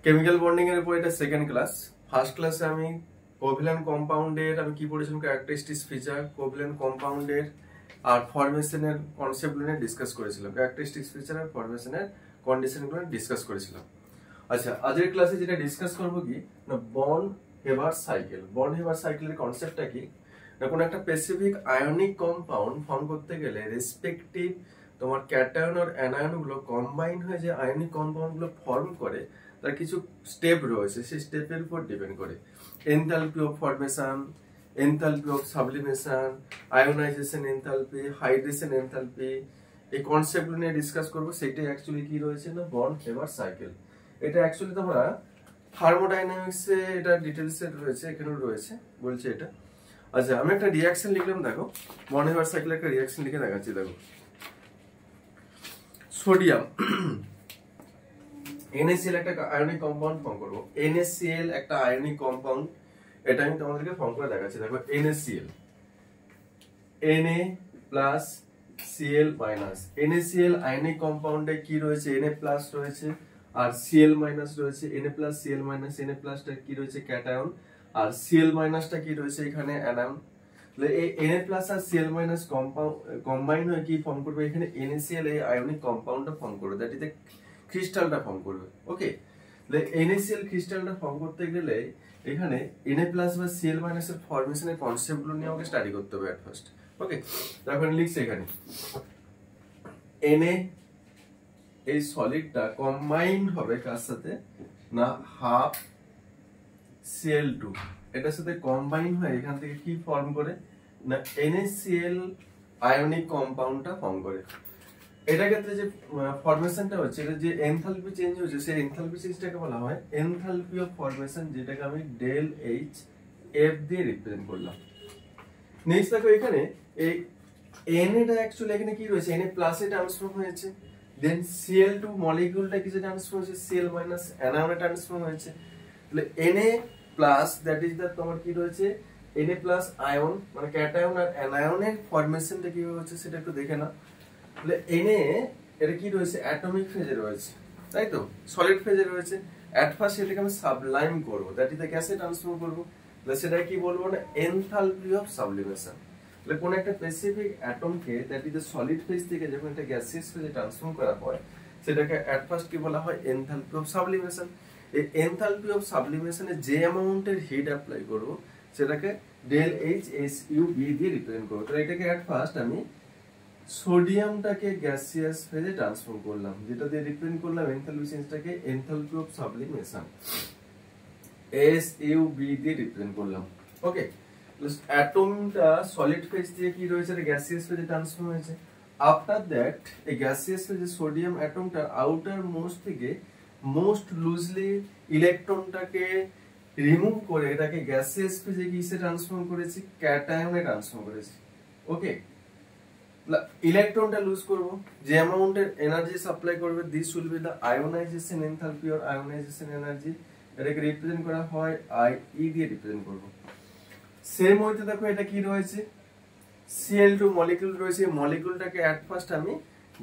Chemical bonding এর উপর এটা সেকেন্ড ক্লাস। ফার্স্ট ক্লাসে আমি কোভ্যালেন্ট কম্পাউন্ডের আমি কি পড়েছিলাম, ক্যারেক্টারিস্টিক্স ফিচার, কোভ্যালেন্ট কম্পাউন্ডের আর ফরমেশনের কনসেপ্টগুলো নিয়ে ডিসকাস করেছিলাম। ক্যারেক্টারিস্টিক্স ফিচার আর ফরমেশনের কন্ডিশনগুলো ডিসকাস করেছিলাম। আচ্ছা, আজকের ক্লাসে যেটা ডিসকাস করব কি না, বন্ড হেভার সাইকেল। বন্ড হেভার সাইকেলের কনসেপ্টটা কি না, কোনো একটা স্পেসিফিক আয়নিক কম্পাউন্ড ফর্ম করতে গেলে রেসপেক্টিভ তোমার ক্যাটায়ন আর অ্যানায়ন গুলো কম্বাইন হয়ে যে আয়নিক কম্পাউন্ড গুলো ফর্ম করে, তার কিছু স্টেপ রয়েছে, সেই স্টেপের উপর ডিপেন্ড করে enthalpy of formation, enthalpy of sublimation, ionization enthalpy, hydration enthalpy, এই কনসেপ্টগুলো নিয়ে ডিসকাস করব। সেটাই অ্যাকচুয়ালি কি রয়েছে না, বন্ড হেভার সাইকেল। এটা অ্যাকচুয়ালি তোমরা থার্মোডাইনামিক্সে এটা ডিটেলসে রয়েছে, এখানেও রয়েছে বলছে এটা। আচ্ছা, আমি একটা রিঅ্যাকশন লিখলাম, দেখো বন্ড হেভার সাইকেলের একটা রিঅ্যাকশন লিখে দেখাচ্ছি। দেখো, সোডিয়াম NaCl একটা আয়নিক কম্পাউন্ড ফর্ম করব। NaCl একটা আয়নিক কম্পাউন্ড, এটা আমি তোমাদেরকে ফর্ম করে দেখাচ্ছি। দেখো, NaCl, Na plus Cl minus. NaCl ionic কম্পাউন্ডে কি রয়েছে, Na প্লাস রয়েছে আর Cl মাইনাস রয়েছে। Na plus Cl minus, Na প্লাসটা কি রয়েছে ক্যাটায়ন, আর Cl মাইনাসটা কি রয়েছে এখানে অ্যানায়ন। এই Na প্লাস আর Cl মাইনাস কম্বাইন হয়ে কি ফর্ম করবে, এখানে NaCl এই আয়নিক কম্পাউন্ডটা ফর্ম করবে, দ্যাট ইজ ক্রিস্টালটা ফর্ম করবে। ওকে, NaCl ক্রিস্টালটা ফর্ম করতে গেলে এখানে Na প্লাস বা Cl মাইনাস এর ফরমেশনের কনসেপ্টগুলো নিয়ে আমাকে স্টাডি করতে হবে এট ফার্স্ট। ওকে, এখন লিখছি এখানে Na এই সলিডটা কম্বাইন হবে কার সাথে না, হাফ Cl2, এটার সাথে কম্বাইন হয়ে এখান থেকে কি ফর্ম করে না, NaCl আয়নিক কম্পাউন্ডটা ফর্ম করে। এটা ক্ষেত্রে যে ফরমেশনটা হচ্ছে, এটা যে এনথালপি চেঞ্জ হচ্ছে, সেই এনথালপি চেঞ্জটাকে বলা হয় এনথালপি অফ ফরমেশন, যেটাকে আমি ডেল এইচ এফ দিয়ে রিপ্রেজেন্ট করলাম। নেক্সট দেখো, এখানে এই Na অ্যাকচুয়ালি এখানে কি রয়েছে, Na প্লাসে ট্রান্সফর্ম হয়েছে, দেন Cl2 মলিকিউলটা কিসে ট্রান্সফর্ম হয়েছে, Cl মাইনাস অ্যানায়নে ট্রান্সফর্ম হয়েছে। তাহলে Na plus that is the তোমার কি রয়েছে, Na প্লাস আয়ন মানে ক্যাটায়ন আর অ্যানায়নের ফরমেশনটা কিভাবে হচ্ছে সেটা একটু দেখে নাও। তাহলে Na এটা কি রয়েছে, অ্যাটমিক ফেজে রয়েছে, তাই তো, সলিড ফেজে রয়েছে। এট ফার্স্ট এটাকে আমি সাবলাইম করব, দ্যাট ইজ দ্য গ্যাসে ট্রান্সফর্ম করব। তাহলে সেটা কি বলবো না, এনথালপি অফ সাবলিমেশন। তাহলে কোন একটা স্পেসিফিক অ্যাটমকে that is the solid phase থেকে যখন একটা গ্যাসিয়াস ফেজে ট্রান্সফর্ম করা হয়, সেটাকে এট ফার্স্ট কি বলা হয়, এনথালপি অফ সাবলিমেশন। এই এনথালপি অফ সাবলিমেশনে যে অ্যামাউন্টের হিট অ্যাপ্লাই করব, সেটাকে del H S U B দিয়ে রিপ্রেজেন্ট করব। তাহলে এটাকে এট ফার্স্ট আমি সোডিয়ামটাকে গ্যাসিয়াস ফেজে ট্রান্সফর্ম করলাম, যেটা দিয়ে রিপ্রেজেন্ট করলাম এনথালপি চেঞ্জটাকে enthalpy of sublimation, S U B দিয়ে রিপ্রেজেন্ট করলাম। ওকে, অ্যাটমটা সলিড ফেজ দিয়ে কি রয়েছে, গ্যাসিয়াস ফেজে ট্রান্সফর্ম হয়েছে। আফটার দ্যাট এই গ্যাসিয়াস ফেজে সোডিয়াম অ্যাটমটা আউটার মোস্ট থেকে মোস্ট লুজলি ইলেকট্রনটাকে রিমুভ করে এটাকে গ্যাসিয়াস ফেজে কিসে ট্রান্সফর্ম করেছি, ক্যাটায়নে ট্রান্সফর্ম করেছি। ওকে, ইলেকট্রনটা লুজ করব, যে অ্যামাউন্টের এনার্জি সাপ্লাই করবে, this will be the ionization enthalpy or ionization energy. এটাকে রিপ্রেজেন্ট করা হয় আই দিয়ে রিপ্রেজেন্ট করব। সেম ওয়েতে দেখো, এটা কি রয়েছে, Cl2 মলিকিউল রয়েছে, মলিকিউলটাকে এট ফার্স্ট আমি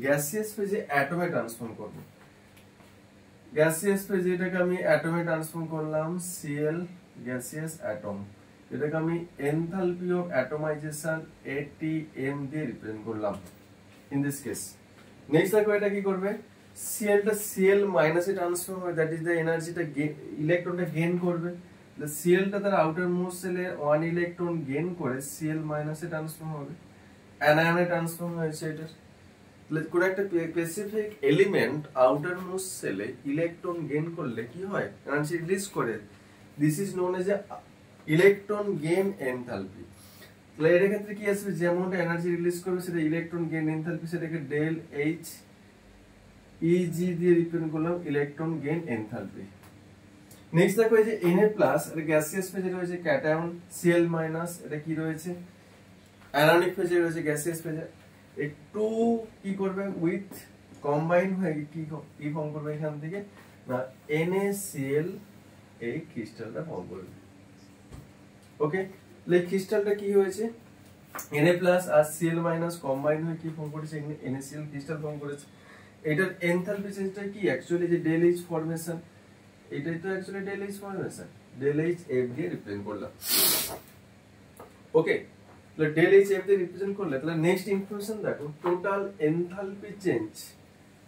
গ্যাসিয়াস ফেজে অ্যাটমে ট্রান্সফর্ম করব। গ্যাসিয়াস ফেজে এটাকে আমি অ্যাটমে ট্রান্সফর্ম করলাম, Cl গ্যাসিয়াস অ্যাটম, এটাকে আমি এনথালপি অফ অ্যাটমাইজেশন ATM দিয়ে রিপ্রেজেন্ট করলাম ইন দিস কেস। নেক্সট দেখো, এটা কি করবে, Clটা Cl মাইনাসে ট্রান্সফর্ম হবে, দ্যাট ইজ দ্য এনার্জিটা ইলেকট্রনটা গেইন করবে। the Clটা তার আউটার মোস্ট সেলে 1 ইলেকট্রন গেইন করে Cl মাইনাসে ট্রান্সফর্ম হবে, অ্যানায়নে ট্রান্সফর্ম হয়েছে এটা। তাহলে কোন একটা স্পেসিফিক এলিমেন্ট আউটার মোস্ট সেলে ইলেকট্রন গেইন করলে কি হয়, এনার্জি রিলিজ করে, this is known age electron gain enthalpy. তাহলে এর ক্ষেত্রে কি আসবে, যে অ্যামাউন্ট এনার্জি রিলিজ করবে সেটা ইলেকট্রন গেইন এনথালপি, সেটাকে ডেল এইচ ইজি দিয়ে রিপ্রেজেন্ট করলাম, ইলেকট্রন গেইন এনথালপি। নেক্সট দেখো, এই যে Na প্লাস এটা গ্যাসিয়াস ফেজে রয়েছে, ক্যাটায়ন Cl মাইনাস এটা কি রয়েছে, অ্যানায়নিক ফেজে রয়েছে, গ্যাসিয়াস ফেজে। একটু কি করবে, উইথ কম্বাইন হয়ে কি ফর্ম করবে এখান থেকে না, NaCl এই ক্রিস্টালটা ফর্ম করবে। ওকে, তাহলে ক্রিস্টালটা কি হয়েছে, Na প্লাস আর Cl মাইনাস কম্বাইন হয়ে কি ফর্ম করেছে, NaCl ক্রিস্টাল ফর্ম করেছে। এটার এনথালপি চেঞ্জটা কি অ্যাকচুয়ালি যে ডেল এইচ ফরমেশন, এটাই তো actually del H formation, del H F দিয়ে রিপ্রেজেন্ট করলাম। ওকে, তাহলে ডেল এইচ এফ দিয়ে রিপ্রেজেন্ট করলে তাহলে নেক্সট ইনফরমেশন দেখো, total enthalpy change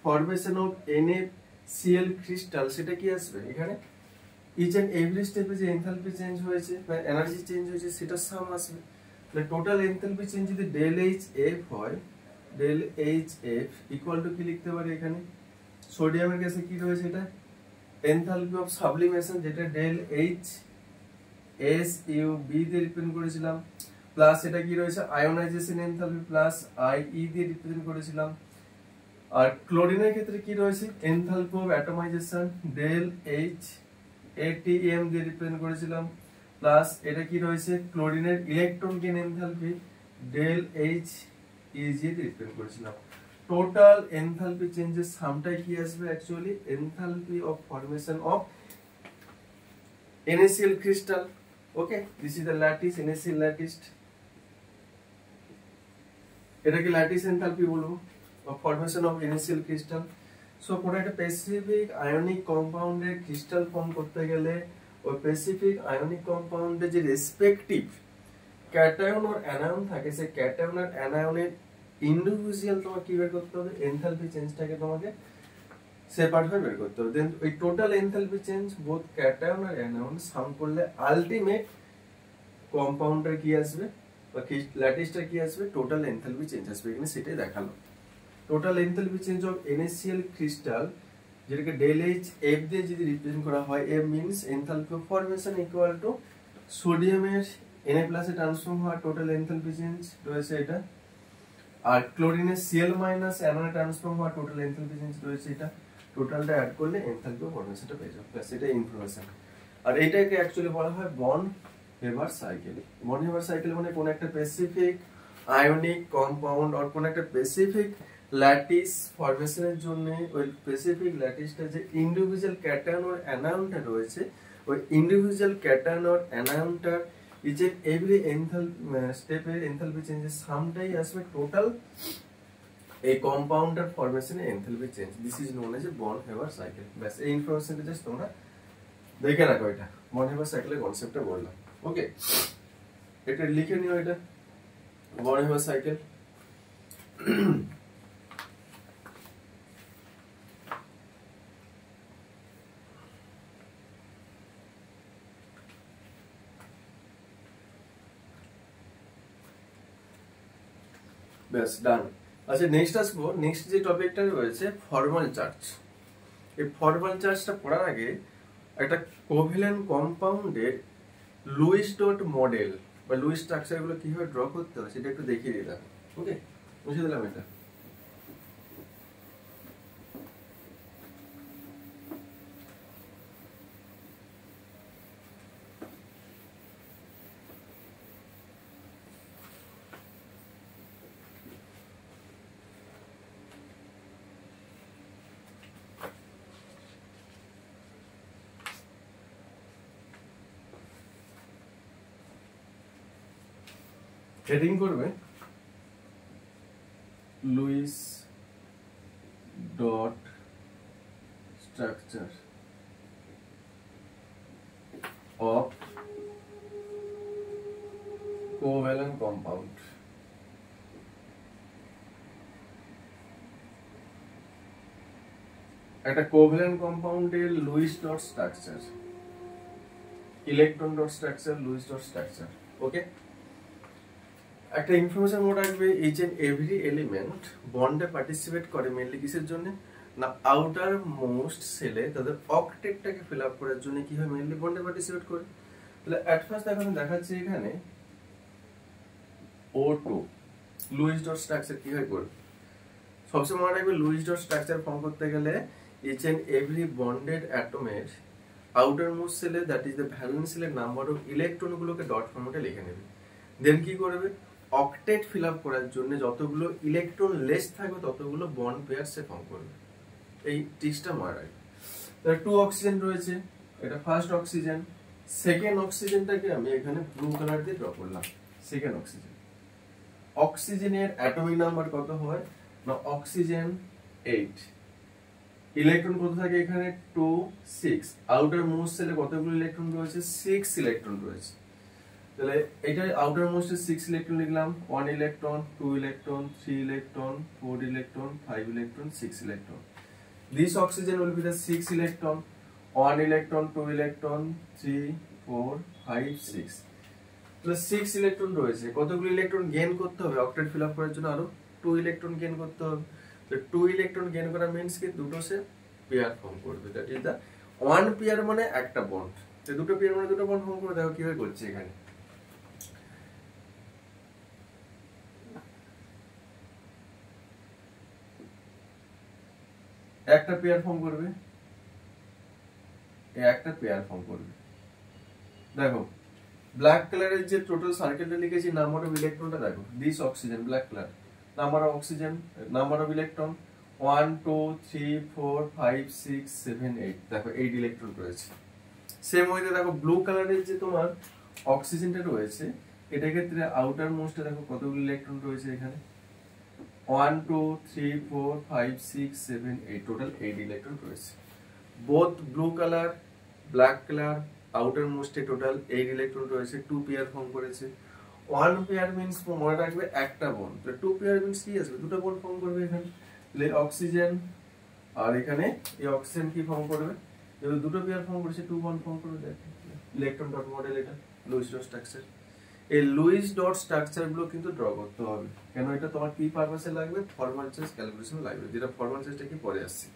formation of NaCl crystal, সেটা কি আসবে এখানে? ইচ এন্ড এভরি স্টেপে যে এনথালপি চেঞ্জ হয়েছে বা এনার্জি চেঞ্জ হয়েছে সেটা সাম আসবে। তাহলে টোটাল এনথালপি চেঞ্জ যদি ডেল এইচ এফ হয়, del H F equal to কি লিখতে পারি এখানে? সোডিয়ামের কাছে কি রয়েছে এটা? এনথালপি অফ সাবলিমেশন, যেটা del H S U B দিয়ে রিপ্রেজেন্ট করেছিলাম, প্লাস এটা কি রয়েছে? Ionization enthalpy plus I E দিয়ে রিপ্রেজেন্ট করেছিলাম। আর ক্লোরিনের ক্ষেত্রে কি রয়েছে? Enthalpy of atomization del H ATM দিয়ে রিপ্রেজেন্ট করেছিলাম, প্লাস এটা কি রয়েছে? ক্লোরিনের electron gain enthalpy del H EG দিয়ে রিপ্রেজেন্ট করেছিলাম। টোটাল এনথালপি চেঞ্জের সামটাই কি আসবে? Actually enthalpy of formation of NaCl crystal. Okay, this is the lattice, NaCl lattice. এটাকে ল্যাটিস এনথালপি বলবো of formation of NaCl crystal. So কোন একটা স্পেসিফিক আয়নিক কম্পাউন্ডের ক্রিস্টাল ফর্ম করতে গেলে ওই স্পেসিফিক আয়নিক কম্পাউন্ডের যে রেসপেক্টিভ ক্যাটায়ন আর অ্যানায়ন থাকে, সেই ক্যাটায়ন আর অ্যানায়নের ইন্ডিভিজুয়াল তোমাকে কি বের করতে হবে? এনথালপি চেঞ্জটাকে তোমাকে সেপারেট বের করতে হবে। দেন ওই total enthalpy change both cation আর অ্যানায়ন সাম করলে আলটিমেট কম্পাউন্ডের কি আসবে বা ল্যাটিসটা কি আসবে? টোটাল এনথালপি চেঞ্জ আসবে। এখানে সেটাই দেখালো। Total enthalpy change of NaCl crystal, যেটাকে ডেল এইচ এফ দিয়ে যদি রিপ্রেজেন্ট করা হয়, F means enthalpy of formation equal to সোডিয়ামের Na প্লাসে ট্রান্সফর্ম হওয়া টোটাল এনথালপি চেঞ্জ রয়েছে এটা, আর ক্লোরিনের Cl মাইনাস অ্যানোনে ট্রান্সফর্ম হওয়া টোটাল এনথালপি চেঞ্জ রয়েছে এটা। টোটালটা অ্যাড করলে এনথালপি অফ ফরমেশনটা পেয়ে যাবে, ব্যাস এটা ইনফরমেশন। আর এটাকে অ্যাকচুয়ালি বলা হয় bond Haber cycle. Bond Haber cycle মানে কোন একটা স্পেসিফিক আয়নিক কম্পাউন্ড আর কোন একটা স্পেসিফিক ল্যাটিস ফরমেশনের জন্য ওই স্পেসিফিক ল্যাটিসটা যে ইন্ডিভিজুয়াল ক্যাটায়ন আর অ্যানায়নটা রয়েছে, ওই ইন্ডিভিজুয়াল ক্যাটায়ন আর অ্যানায়নটার ইচ এন্ড এভরি স্টেপের এনথালপি চেঞ্জের সামটাই আসবে টোটাল এই কম্পাউন্ডার ফরমেশনে enthalpy change. This is known as a বন্ড হেভার সাইকেল। ব্যাস এই ইনফরমেশনটা জাস্ট তোমরা দেখে রাখো, এটা বন্ড হেভার সাইকেলের কনসেপ্টটা বললাম। ওকে, এটা লিখে নিও, এটা বন্ড হেভার সাইকেল। ব্যাস ডান। আচ্ছা, নেক্সট আসবো, নেক্সট যে টপিকটা রয়েছে ফর্মাল চার্জ। এই ফর্মাল চার্জটা পড়ার আগে একটা কোভ্যালেন্ট কম্পাউন্ডের লুইস ডট মডেল বা লুইস স্ট্রাকচার গুলো কিভাবে ড্র করতে হয় সেটা একটু দেখিয়ে দিলাম। ওকে, বুঝে দিলাম এটা। হেডিং করবে Lewis dot structure of covalent compound. একটা কোভ্যালেন্ট কম্পাউন্ডের Lewis dot structure, electron dot structure, Lewis dot structure. Okay, একটা ইনফরমেশন মনে রাখবে, ইচ এন্ড এভরি এলিমেন্ট বন্ডে পার্টিসিপেট করে মেইনলি কিসের জন্য? না আউটার মোস্ট সেলে তাদের অক্টেটটাকে ফিল আপ করার জন্য কি হয়? মেইনলি বন্ডে পার্টিসিপেট করে। তাহলে এট ফার্স্ট এখন দেখাচ্ছে এখানে O2 লুইস ডট স্ট্রাকচার কি হয় করবে? সবসময় মনে রাখবে লুইস ডট স্ট্রাকচার ফর্ম করতে গেলে ইচ এন্ড এভরি বন্ডেড অ্যাটমের আউটার মোস্ট সেলে, দ্যাট ইজ দ্য ভ্যালেন্স সেলের নাম্বার অফ ইলেকট্রন গুলোকে ডট ফর্মেটে লিখে নেবে। দেন কি করবে? অক্টেট ফিল আপ করার জন্য যতগুলো ইলেকট্রন লেস থাকবে ততগুলো বন্ড পেয়ার সে ফর্ম করবে। এই ট্রিক্সটা মনে রাখবে। তাহলে 2 অক্সিজেন রয়েছে, এটা ফার্স্ট অক্সিজেন। সেকেন্ড অক্সিজেনটাকে আমি এখানে ব্লু কালার দিয়ে ড্র করলাম। সেকেন্ড অক্সিজেন, অক্সিজেনের অ্যাটমিক নাম্বার কত হয়? না অক্সিজেন 8, ইলেকট্রন কত থাকে এখানে 2 6 আউটার মোস্ট সেলে কতগুলো ইলেকট্রন রয়েছে 6 ইলেকট্রন রয়েছে তাহলে এটা আউটার মোস্ট 6 ইলেকট্রন লিখলাম 1 electron 2 electron 3 electron 4 electron 5 electron 6 electron this oxygen will be the 6 electron 1 electron 2 electron 3 4 5 6 তাহলে 6 ইলেকট্রন রয়েছে কতগুলো ইলেকট্রন গেইন করতে হবে অক্টেট ফিল আপ করার জন্য আরো 2 ইলেকট্রন গেইন করতে হবে তো 2 ইলেকট্রন গেইন করা মিন্স কি দুটো সে পেয়ার ফর্ম করবে that is the one pair মানে একটা বন্ড তো দুটো পেয়ার মানে দুটো বন্ড ফর্ম করে দেখো কিভাবে করছে এখানে একটা পেয়ার ফর্ম করবে একটা পেয়ার ফর্ম করবে দেখো ব্ল্যাক কালারের যে টোটাল সার্কেলটা লিখেছি নাম্বার অফ ইলেকট্রনটা দেখো this oxygen black colour number of oxygen number of electron 1 2 3 4 5 6 7 8 দেখো 8 ইলেকট্রন রয়েছে সেম ওয়েতে দেখো ব্লু কালারের যে তোমার অক্সিজেনটা রয়েছে এটা ক্ষেত্রে আউটার মোস্টে দেখো কতগুলো ইলেকট্রন রয়েছে এখানে 1 2 3 4 5 6 7 8 টোটাল 8 ইলেকট্রন রয়েছে both blue color black color outer most total 8 electron রয়েছে 2 পেয়ার ফর্ম করেছে 1 পেয়ার মিন্স মনে রাখবে একটা বন্ড তো 2 পেয়ার মিন্স কি আসবে দুটো বন্ড ফর্ম করবে এখানে তাহলে অক্সিজেন আর এখানে এই অক্সিজেন কি ফর্ম করবে যদি দুটো পেয়ার ফর্ম করেছে 2 বন্ড ফর্ম করবে দেখো ইলেকট্রন ডট মডেল এটা লুইস ডট স্ট্রাকচার এই লুইস ডট স্ট্রাকচার গুলো কিন্তু ড্র করতে হবে কেন এটা তোমার কি পারপাসে লাগবে ফরমাল চার্জ ক্যালকুলেশন লাগবে যেটা ফরমাল চার্জটা কি পরে আসছে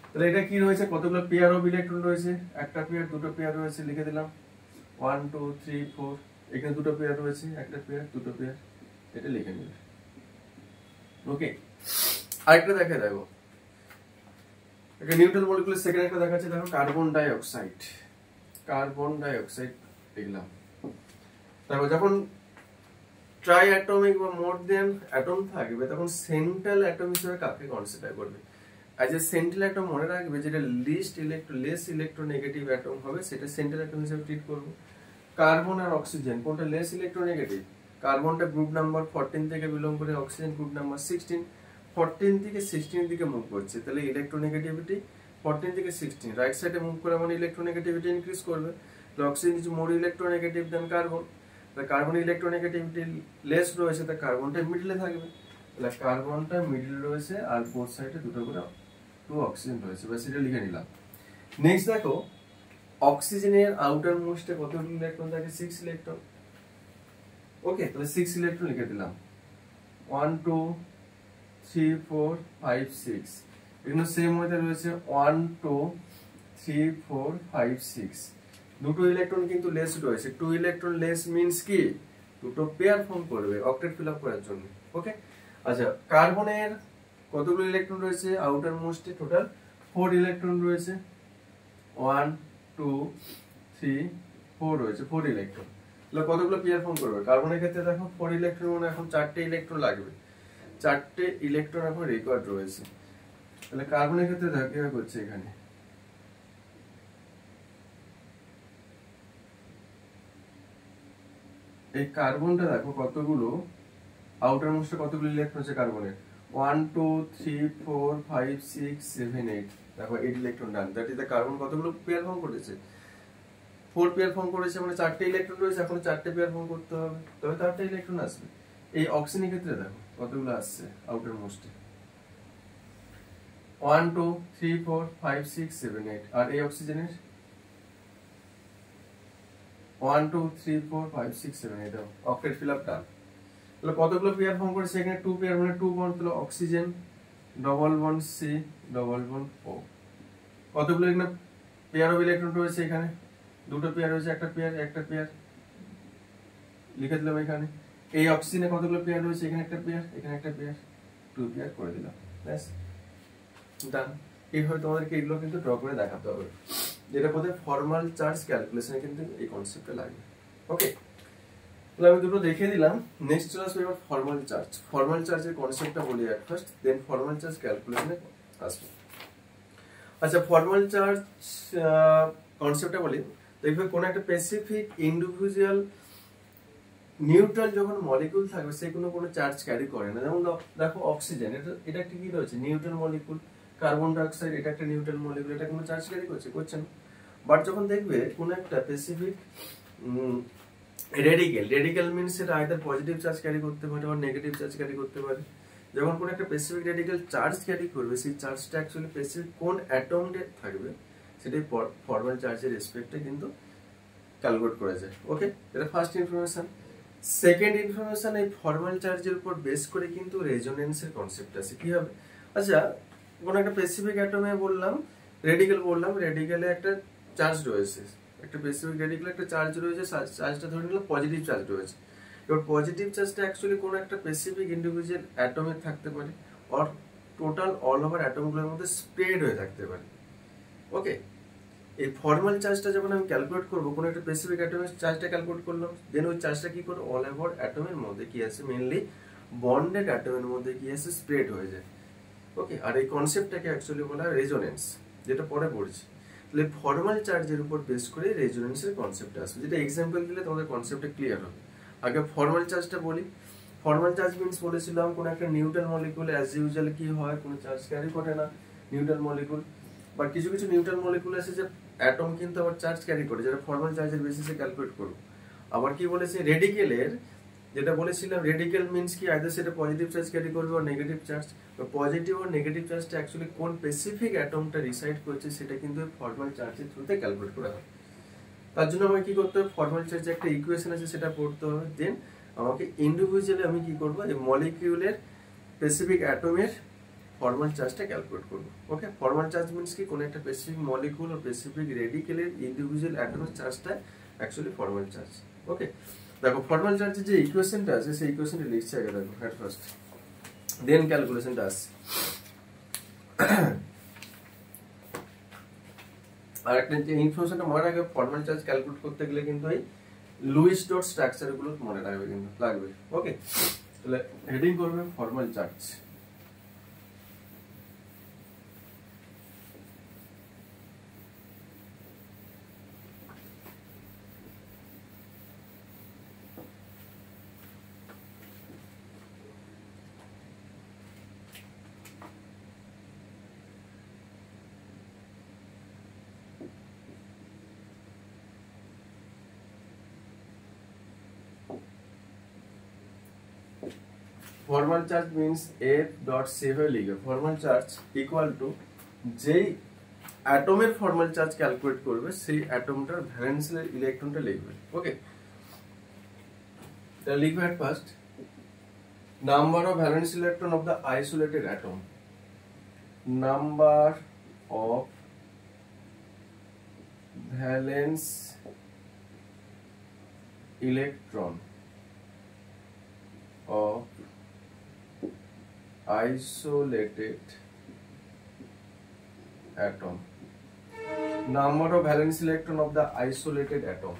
তাহলে এটা কি রয়েছে কতগুলো পেয়ার অফ ইলেকট্রন রয়েছে একটা পেয়ার দুটো পেয়ার রয়েছে লিখে দিলাম 1 2 3 4 এখানে দুটো পেয়ার রয়েছে একটা পেয়ার দুটো পেয়ার এটা লিখে নিবে ওকে আরেকটা দেখো এটা নিউট্রাল মলিকুলার সেকেন্ড একটা দেখাচ্ছে দেখো কার্বন ডাই অক্সাইড লিখলাম দেখো যখন ট্রাই অ্যাটমিক বা মোর দেন অ্যাটম থাকবে তখন সেন্ট্রাল অ্যাটম হিসেবে কাকে কনসিডার করবে as a সেন্ট্রাল অ্যাটম মনে রাখবে যেটা লেস ইলেকট্রোনেগেটিভ অ্যাটম হবে সেটা সেন্ট্রাল অ্যাটম হিসেবে ট্রিট করব কার্বন আর অক্সিজেন কোনটা লেস ইলেকট্রোনেগেটিভ কার্বনটা গ্রুপ নাম্বার 14 থেকে বিলং করে অক্সিজেন গ্রুপ নাম্বার 16 14 থেকে 16 এর দিকে মুভ করছে তাহলে ইলেকট্রোনেগেটিভিটি 14 থেকে 16 রাইট সাইডে মুভ করে মানে ইলেকট্রোনেগেটিভিটি ইনক্রিজ করবে তো oxygen is more electronegative than carbon তাহলে কার্বন ইলেকট্রোনেগেটিভিটি লেস রয়েছে তাই কার্বনটা মিডলে থাকবে তাহলে কার্বনটা মিডলে রয়েছে আর বোথ সাইডে দুটো করে 2 অক্সিজেন রয়েছে বাস এটা লিখে নিলাম নেক্সট দেখো অক্সিজেনের আউটার মোস্টে কতগুলো ইলেকট্রন থাকে 6 ইলেকট্রন ওকে তাহলে 6 ইলেকট্রন লিখে দিলাম 1 2 3 4 5 6 এখানে সেম ওয়েতে রয়েছে 1 2 3 4 5 6 দুটো ইলেকট্রন কিন্তু লেস রয়েছে 2 ইলেকট্রন লেস মিন্স কি দুটো পেয়ার ফর্ম করবে অক্টেট ফিল আপ করার জন্য ওকে আচ্ছা কার্বনের কতগুলো ইলেকট্রন রয়েছে আউটার মোস্টে টোটাল 4 ইলেকট্রন রয়েছে 1 2 3 4 রয়েছে 4 ইলেকট্রন তাহলে কতগুলো পেয়ার ফর্ম করবে কার্বনের ক্ষেত্রে দেখো 4 ইলেকট্রন মানে এখন 4টে ইলেকট্রন লাগবে 4টে ইলেকট্রন এখন রিকোয়ার্ড রয়েছে তাহলে কার্বনের ক্ষেত্রে দেখো কিভাবে করছে এখানে এই কার্বনটা দেখো কতগুলো আউটার মোস্টে কতগুলো ইলেকট্রন আছে কার্বনের 1 2 3 4 5 6 7 8 দেখো 8 electron done that is the carbon কতগুলো পেয়ার ফর্ম করেছে 4 পেয়ার ফর্ম করেছে মানে 4টে ইলেকট্রন রয়েছে এখন 4টে পেয়ার ফর্ম করতে হবে তবে 4টে ইলেকট্রন আসবে এই অক্সিজেনের ক্ষেত্রে দেখো কতগুলো আসছে আউটার মোস্টে 1 2 3 4 5 6 7 8 আর এই অক্সিজেনের 1 2 3 4 5 6 7 8 অক্টেট ফিল আপ ডান তাহলে কতগুলো পেয়ার ফর্ম করেছে এখানে 2 পেয়ার মানে 2 বন্ড তাহলে oxygen double bond C double bond O কতগুলো এখানে পেয়ার অফ ইলেকট্রন রয়েছে এখানে দুটো পেয়ার রয়েছে একটা পেয়ার লিখে দিলাম এখানে এই অক্সিজেনে কতগুলো পেয়ার রয়েছে এখানে একটা পেয়ার 2 পেয়ার করে দিলাম ব্যাস ডান এইভাবে তোমাদেরকে এগুলো কিন্তু ড্র করে দেখাতে হবে যেটা বোধহয় ফর্মাল চার্জ ক্যালকুলেশনে কিন্তু এই কনসেপ্টটা লাগবে ওকে তাহলে আমি দুটো দেখিয়ে দিলাম নেক্সট চলে আসবে এবার ফর্মাল চার্জের কনসেপ্টটা বলি at first then formal charge ক্যালকুলেশনে আসবে আচ্ছা ফর্মাল চার্জ কনসেপ্টটা বলি দেখবে কোন একটা স্পেসিফিক ইন্ডিভিজুয়াল নিউট্রাল যখন মলিকিউল থাকবে সেগুলো কোনো চার্জ ক্যারি করে না যেমন দেখো অক্সিজেন এটা একটা কি রয়েছে নিউট্রাল মলিকিউল কার্বন ডাইঅক্সাইড এটা একটা নিউট্রাল মলিকুল, এটা কোনো চার্জ ক্যারি করছে না। বাট যখন দেখবে কোন একটা স্পেসিফিক রেডিক্যাল মিন্স এটা আইদার পজিটিভ চার্জ ক্যারি করতে পারে বা নেগেটিভ চার্জ ক্যারি করতে পারে। যখন কোন একটা স্পেসিফিক রেডিক্যাল চার্জ ক্যারি করবে, সেই চার্জটা অ্যাকচুয়ালি স্পেসিফিক কোন অ্যাটমে থাকবে সেটাই ফরমাল চার্জের রেসপেক্টে কিন্তু ক্যালকুলেট করা যায়। ওকে, এটা ফার্স্ট ইনফরমেশন। সেকেন্ড ইনফরমেশন, এই ফরমাল চার্জের উপর বেস করে কিন্তু রেজোনেন্সের কনসেপ্ট আছে। কি হবে? আচ্ছা, কোন একটা স্পেসিফিক অ্যাটমে বললাম রেডিক্যালে একটা চার্জ রয়েছে, একটা স্পেসিফিক রেডিক্যালে একটা চার্জ রয়েছে, চার্জটা ধরে নিলাম পজিটিভ চার্জ রয়েছে। এবার পজিটিভ চার্জটা অ্যাকচুয়ালি কোন একটা স্পেসিফিক ইন্ডিভিজুয়াল অ্যাটমে থাকতে পারে অর টোটাল অল ওভার অ্যাটমগুলোর মধ্যে স্প্রেড হয়ে থাকতে পারে। ওকে, এই ফর্মাল চার্জটা যখন আমি ক্যালকুলেট করবো, কোনো একটা স্পেসিফিক অ্যাটমের চার্জটা ক্যালকুলেট করলাম, দেন ওই চার্জটা কি করে অল ওভার অ্যাটমের মধ্যে কি আছে, মেইনলি বন্ডেড অ্যাটমের মধ্যে কি আছে, স্প্রেড হয়ে যায়। ওকে, আর এই কনসেপ্টটাকে অ্যাকচুয়ালি বলা হয় রেজোনেন্স, যেটা পরে পড়ছি। তাহলে ফর্মাল চার্জের উপর বেস করে রেজোনেন্সের কনসেপ্ট আসবে, যেটা এক্সাম্পল দিলে তোমাদের কনসেপ্টটা ক্লিয়ার হবে। আগে ফর্মাল চার্জটা বলি। ফর্মাল চার্জ মিন্স বলেছিলাম কোন একটা নিউট্রাল মলিকুল অ্যাজ ইউজুয়াল কি হয়, কোনো চার্জ ক্যারি করে না নিউট্রাল মলিকুল। বাট কিছু কিছু নিউট্রাল মলিকুল আছে যে অ্যাটম কিন্তু আবার চার্জ ক্যারি করে, যেটা ফর্মাল চার্জের বেসিসে ক্যালকুলেট করব। আবার কি বলেছে, রেডিক্যালের, যেটা বলেছিলাম রেডিক্যাল মিন্স কি আইদার সেটা পজিটিভ চার্জ ক্যারি করবে আর নেগেটিভ চার্জ। পজিটিভ আর নেগেটিভ চার্জটা অ্যাকচুয়ালি কোন স্পেসিফিক অ্যাটমটা রিসাইড করছে সেটা কিন্তু ফর্মাল চার্জের থ্রুতে ক্যালকুলেট করা হয়। তার জন্য আমাকে কি করতে হবে, ফর্মাল চার্জের একটা ইকুয়েশন আছে সেটা পড়তে হবে। দেন আমাকে ইন্ডিভিজুয়ালি আমি কি করবো, এই মলিকিউলের স্পেসিফিক অ্যাটমের ফর্মাল চার্জটা ক্যালকুলেট করবো। ওকে, ফর্মাল চার্জ মিন্স কি কোন একটা স্পেসিফিক মলিকুল ও স্পেসিফিক রেডিক্যালের ইন্ডিভিজুয়াল অ্যাটমের চার্জটা অ্যাকচুয়ালি ফর্মাল চার্জ। ওকে, দেখো ফর্মাল চার্জের যে ইকুয়েশনটা আছে সেই ইকুয়েশনটা লিখছি আগে, দেখো এট ফার্স্ট, দেন ক্যালকুলেশনটা আসছে। আর একটা যে ইনফরমেশনটা মনে রাখবে, ফর্মাল চার্জ ক্যালকুলেট করতে গেলে কিন্তু এই লুইস ডট স্ট্রাকচার গুলো মনে রাখবে, কিন্তু লাগবে। ওকে, তাহলে হেডিং করবে formal charge. Formal charge means F dot সেভাবে লিখবে, ফর্মাল চার্জ ইকুয়াল টু যেই অ্যাটমের ফর্মাল চার্জ ক্যালকুলেট করবে সেই অ্যাটমটার ভ্যালেন্স ইলেকট্রনটা লিখবে। ওকে, তাহলে লিখবে at first number of valence electron of the isolated atom, number of valence electron of isolated atom, number of valence electron of the isolated atom.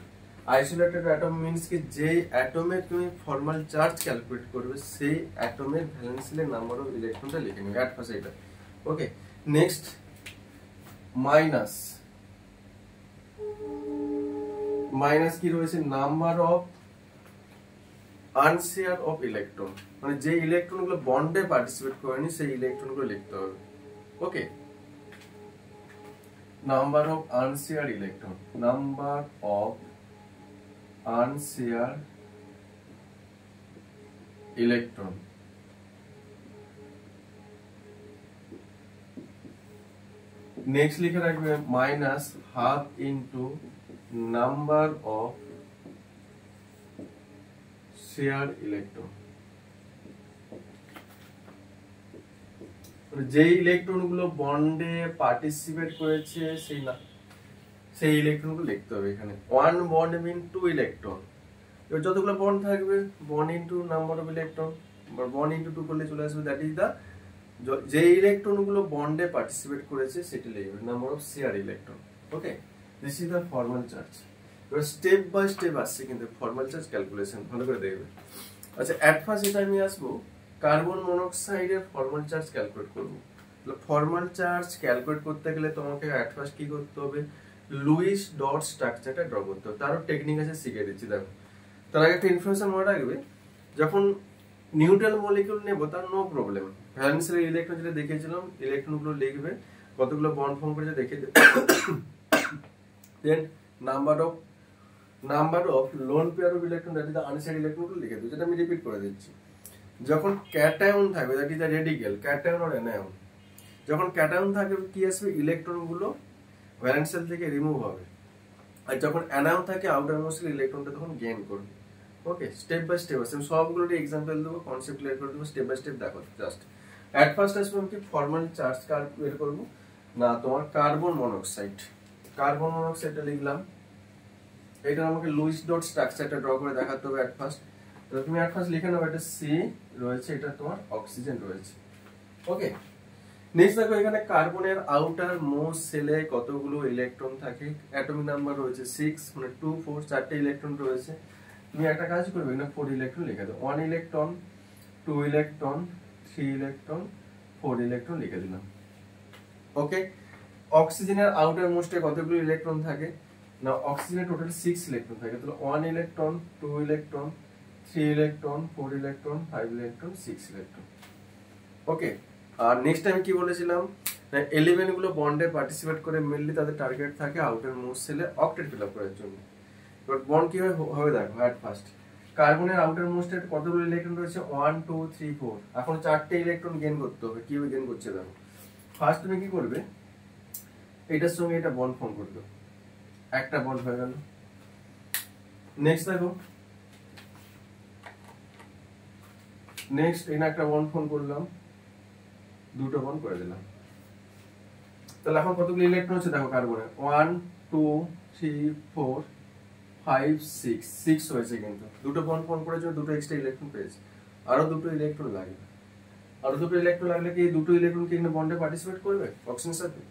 Isolated atom means কি যে অ্যাটমে তুমি formal charge calculate করবে সেই অ্যাটমের valence number of ইলেকট্রনটা লিখে নেবে at first এটা। ওকে, next minus কি রয়েছে, নাম্বার অফ আনশেয়ার অফ ইলেকট্রন, মানে যে ইলেকট্রন গুলো বন্ডে পার্টিসিপেট করেনি সেই ইলেকট্রন গুলো লিখতে হবে। Okay, number of unshare electron, number of unshare electron. Next লিখে রাখবে minus half into number of share electron, যে ইলেকট্রন গুলো বন্ডে পার্টিসিপেট করেছে সেই ইলেকট্রন গুলো লিখতে হবে এখানে। One bond mean two electron, এবার যতগুলো বন্ড থাকবে bond into number of electron, bond into two করলে চলে আসবে, দ্যাট ইজ দা যে ইলেকট্রন গুলো বন্ডে পার্টিসিপেট করেছে সেটা লিখবে, number of share electron. Okay, this is the formal charge. এবার স্টেপ বাই স্টেপ আসছে কিন্তু ফর্মাল চার্জ ক্যালকুলেশন, ভালো করে দেখবে। আচ্ছা, এট ফার্স্ট এটা আমি আসবো কার্বন মনোক্সাইডের ফর্মাল চার্জ ক্যালকুলেট করব। ফর্মাল চার্জ ক্যালকুলেট করতে গেলে তোমাকে এট ফার্স্ট কি করতে হবে, লুইস ডট স্ট্রাকচারটা ড্র করতে হবে। তারও টেকনিক আছে, শিখিয়ে দিচ্ছি। দেখো, তার আগে একটা ইনফরমেশন মনে রাখবে, যখন নিউট্রাল মলিকিউল নেব তার নো প্রবলেম, ভ্যালেন্সের ইলেকট্রন যেটা দেখিয়েছিলাম, ইলেকট্রনগুলো লিখবে, কতগুলো বন্ড ফর্ম করেছে দেখিয়ে দেবে। Then number of lone pair of electron that is the unshared ইলেকট্রনগুলো লিখে দেবে, যেটা আমি রিপিট করে দিচ্ছি। যখন ক্যাটায়ন থাকবে that is the radical, cation আর অ্যানায়ন, যখন ক্যাটায়ন থাকবে কি আসবে, ইলেকট্রনগুলো ভ্যালেন্স শেল থেকে রিমুভ হবে, আর যখন অ্যানায়ন থাকে আউটার মোস্ট ইলেকট্রনটা তখন গেইন করবে। ওকে, স্টেপ বাই স্টেপ আছে, আমি সবগুলো এক্সাম্পল দেবো, কনসেপ্ট ক্লিয়ার করে দেবো, স্টেপ বাই স্টেপ দেখো। জাস্ট অ্যাট ফার্স্ট আসবে আমি কি ফর্মাল চার্জ কার্ভ বের করবো না, তোমার কার্বন মনোক্সাইডটা লিখলাম। এটা আমাকে লুইস ডট স্ট্রাকচারটা ড্র করে দেখাতে হবে অ্যাট ফার্স্ট। তো তুমি অ্যাট ফার্স্ট লিখে নাও, এটা সি রয়েছে, এটা তোমার অক্সিজেন রয়েছে। ওকে, নেক্সট দেখো এখানে কার্বনের আউটার মোস্ট সেলে কতগুলো ইলেকট্রন থাকে, অ্যাটমিক নাম্বার রয়েছে 6, মানে 2 4 চারটে ইলেকট্রন রয়েছে। তুমি একটা কাজ করবে না, 4 ইলেকট্রন লিখে দাও, 1 ইলেকট্রন, 2 ইলেকট্রন, 3 ইলেকট্রন, 4 ইলেকট্রন লিখে দিলাম। ওকে, অক্সিজেনের আউটার মোস্টে কতগুলো ইলেকট্রন থাকে না, অক্সিজেনের টোটাল 6 ইলেকট্রন থাকে, তাহলে 1 electron, 2 electron, 3 electron, 4 electron, 5 electron, 6 electron. Okay, আর নেক্সট টাইম কি বলেছিলাম না, এলিমেন্ট গুলো বন্ডে পার্টিসিপেট করে মেনলি তাদের টার্গেট থাকে আউটার মোস্ট সেলে অক্টেট ফিল আপ করার জন্য। বাট বন্ড কি হবে দেখো, অ্যাট ফার্স্ট কার্বনের আউটার মোস্টে কতগুলো ইলেকট্রন রয়েছে, 1 2 3 4, এখন 4টে ইলেকট্রন গেইন করতে হবে। কিভাবে গেইন করছে দেখো, ফার্স্ট তুমি কি করবে, এটার সঙ্গে এটা বন্ড ফর্ম করবে, একটা বন্ড হয়ে গেল। নেক্সট দেখো, নেক্সট এখানে একটা বন্ড ফর্ম করলাম, দুটো বন্ড করে দিলাম। তাহলে এখন কতগুলো ইলেকট্রন আছে দেখো কার্বনে, 1 2 3 4 5 6, 6 হয়েছে, কিন্তু দুটো বন্ড ফর্ম করার জন্য দুটো এক্সট্রা ইলেকট্রন পেয়েছে, আরো দুটো ইলেকট্রন লাগবে। আরো দুটো ইলেকট্রন লাগলে কি দুটো ইলেকট্রন কি এখানে বন্ডে পার্টিসিপেট করবে অক্সিজেনের সাথে?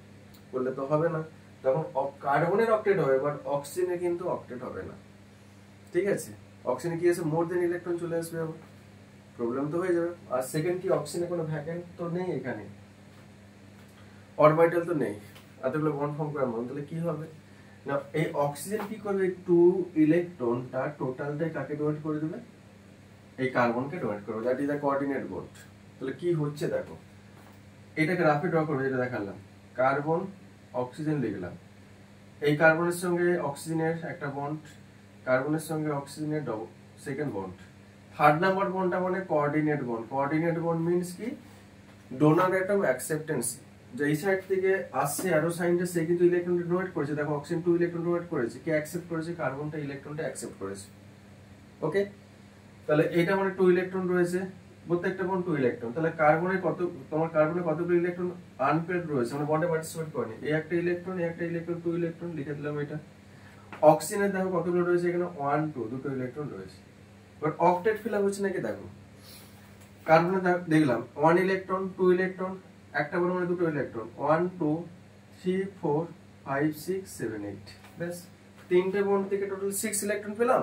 করলে তো হবে না, তখন কার্বনের অক্টেট হবে, বাট অক্সিজেনে কিন্তু অক্টেট হবে না। ঠিক আছে, অক্সিজেনে কি আছে, মোর দেন ইলেকট্রন চলে আসবে, আবার প্রবলেম তো হয়ে যাবে। আর সেকেন্ড কি, অক্সিজেনে কোনো ভ্যাকেন্ট তো নেই, এখানে অরবিটাল তো নেই, এতগুলো বন্ড ফর্ম করার মন, তাহলে কি হবে না, এই অক্সিজেন কি করবে, 2 ইলেকট্রনটা টোটালটাই কাকে ডোনেট করে দেবে, এই কার্বনকে ডোনেট করবে, that is the coordinate bond. তাহলে কি হচ্ছে দেখো, এটাকে রাফে ড্র করবে, যেটা দেখালাম, কার্বন অক্সিজেন লিখলাম, এই কার্বনের সঙ্গে অক্সিজেনের একটা বন্ড, কার্বনের সঙ্গে অক্সিজেনের সেকেন্ড বন্ড, থার্ড নাম্বার বন্ডটা মানে coordinate bond. Coordinate bond means কি, ডোনার অ্যাটম অ্যাকসেপ্টেন্স, যে এই সাইড থেকে আসছে অ্যারো সাইনটা, সে কিন্তু ইলেকট্রনটা ডোনেট করেছে, দেখো অক্সিজেন 2 ইলেকট্রন ডোনেট করেছে, কে অ্যাকসেপ্ট করেছে, কার্বনটা ইলেকট্রনটা অ্যাকসেপ্ট করেছে। ওকে, তাহলে এটা মানে 2 ইলেকট্রন রয়েছে, প্রত্যেকটা বন্ড 2 ইলেকট্রন, তাহলে কার্বনের তোমার কার্বনে কতগুলো ইলেকট্রন আনপেয়ার্ড রয়েছে, মানে বন্ডে পার্টিসিপেট করেনি, এই একটা ইলেকট্রন, এই একটা ইলেকট্রন, 2 ইলেকট্রন লিখে দিলাম এটা। অক্সিজেনের দেখো কতগুলো রয়েছে, এখানে 1 2, দুটো ইলেকট্রন রয়েছে, বাট অক্টেট ফিল আপ হচ্ছে নাকি দেখো, কার্বনে দেখলাম 1 ইলেকট্রন, 2 ইলেকট্রন, একটা পরমাণু দুটো ইলেকট্রন, 1 2 3 4 5 6 7 8, বেশ তিনটে বন্ড থেকে টোটাল 6 ইলেকট্রন পেলাম।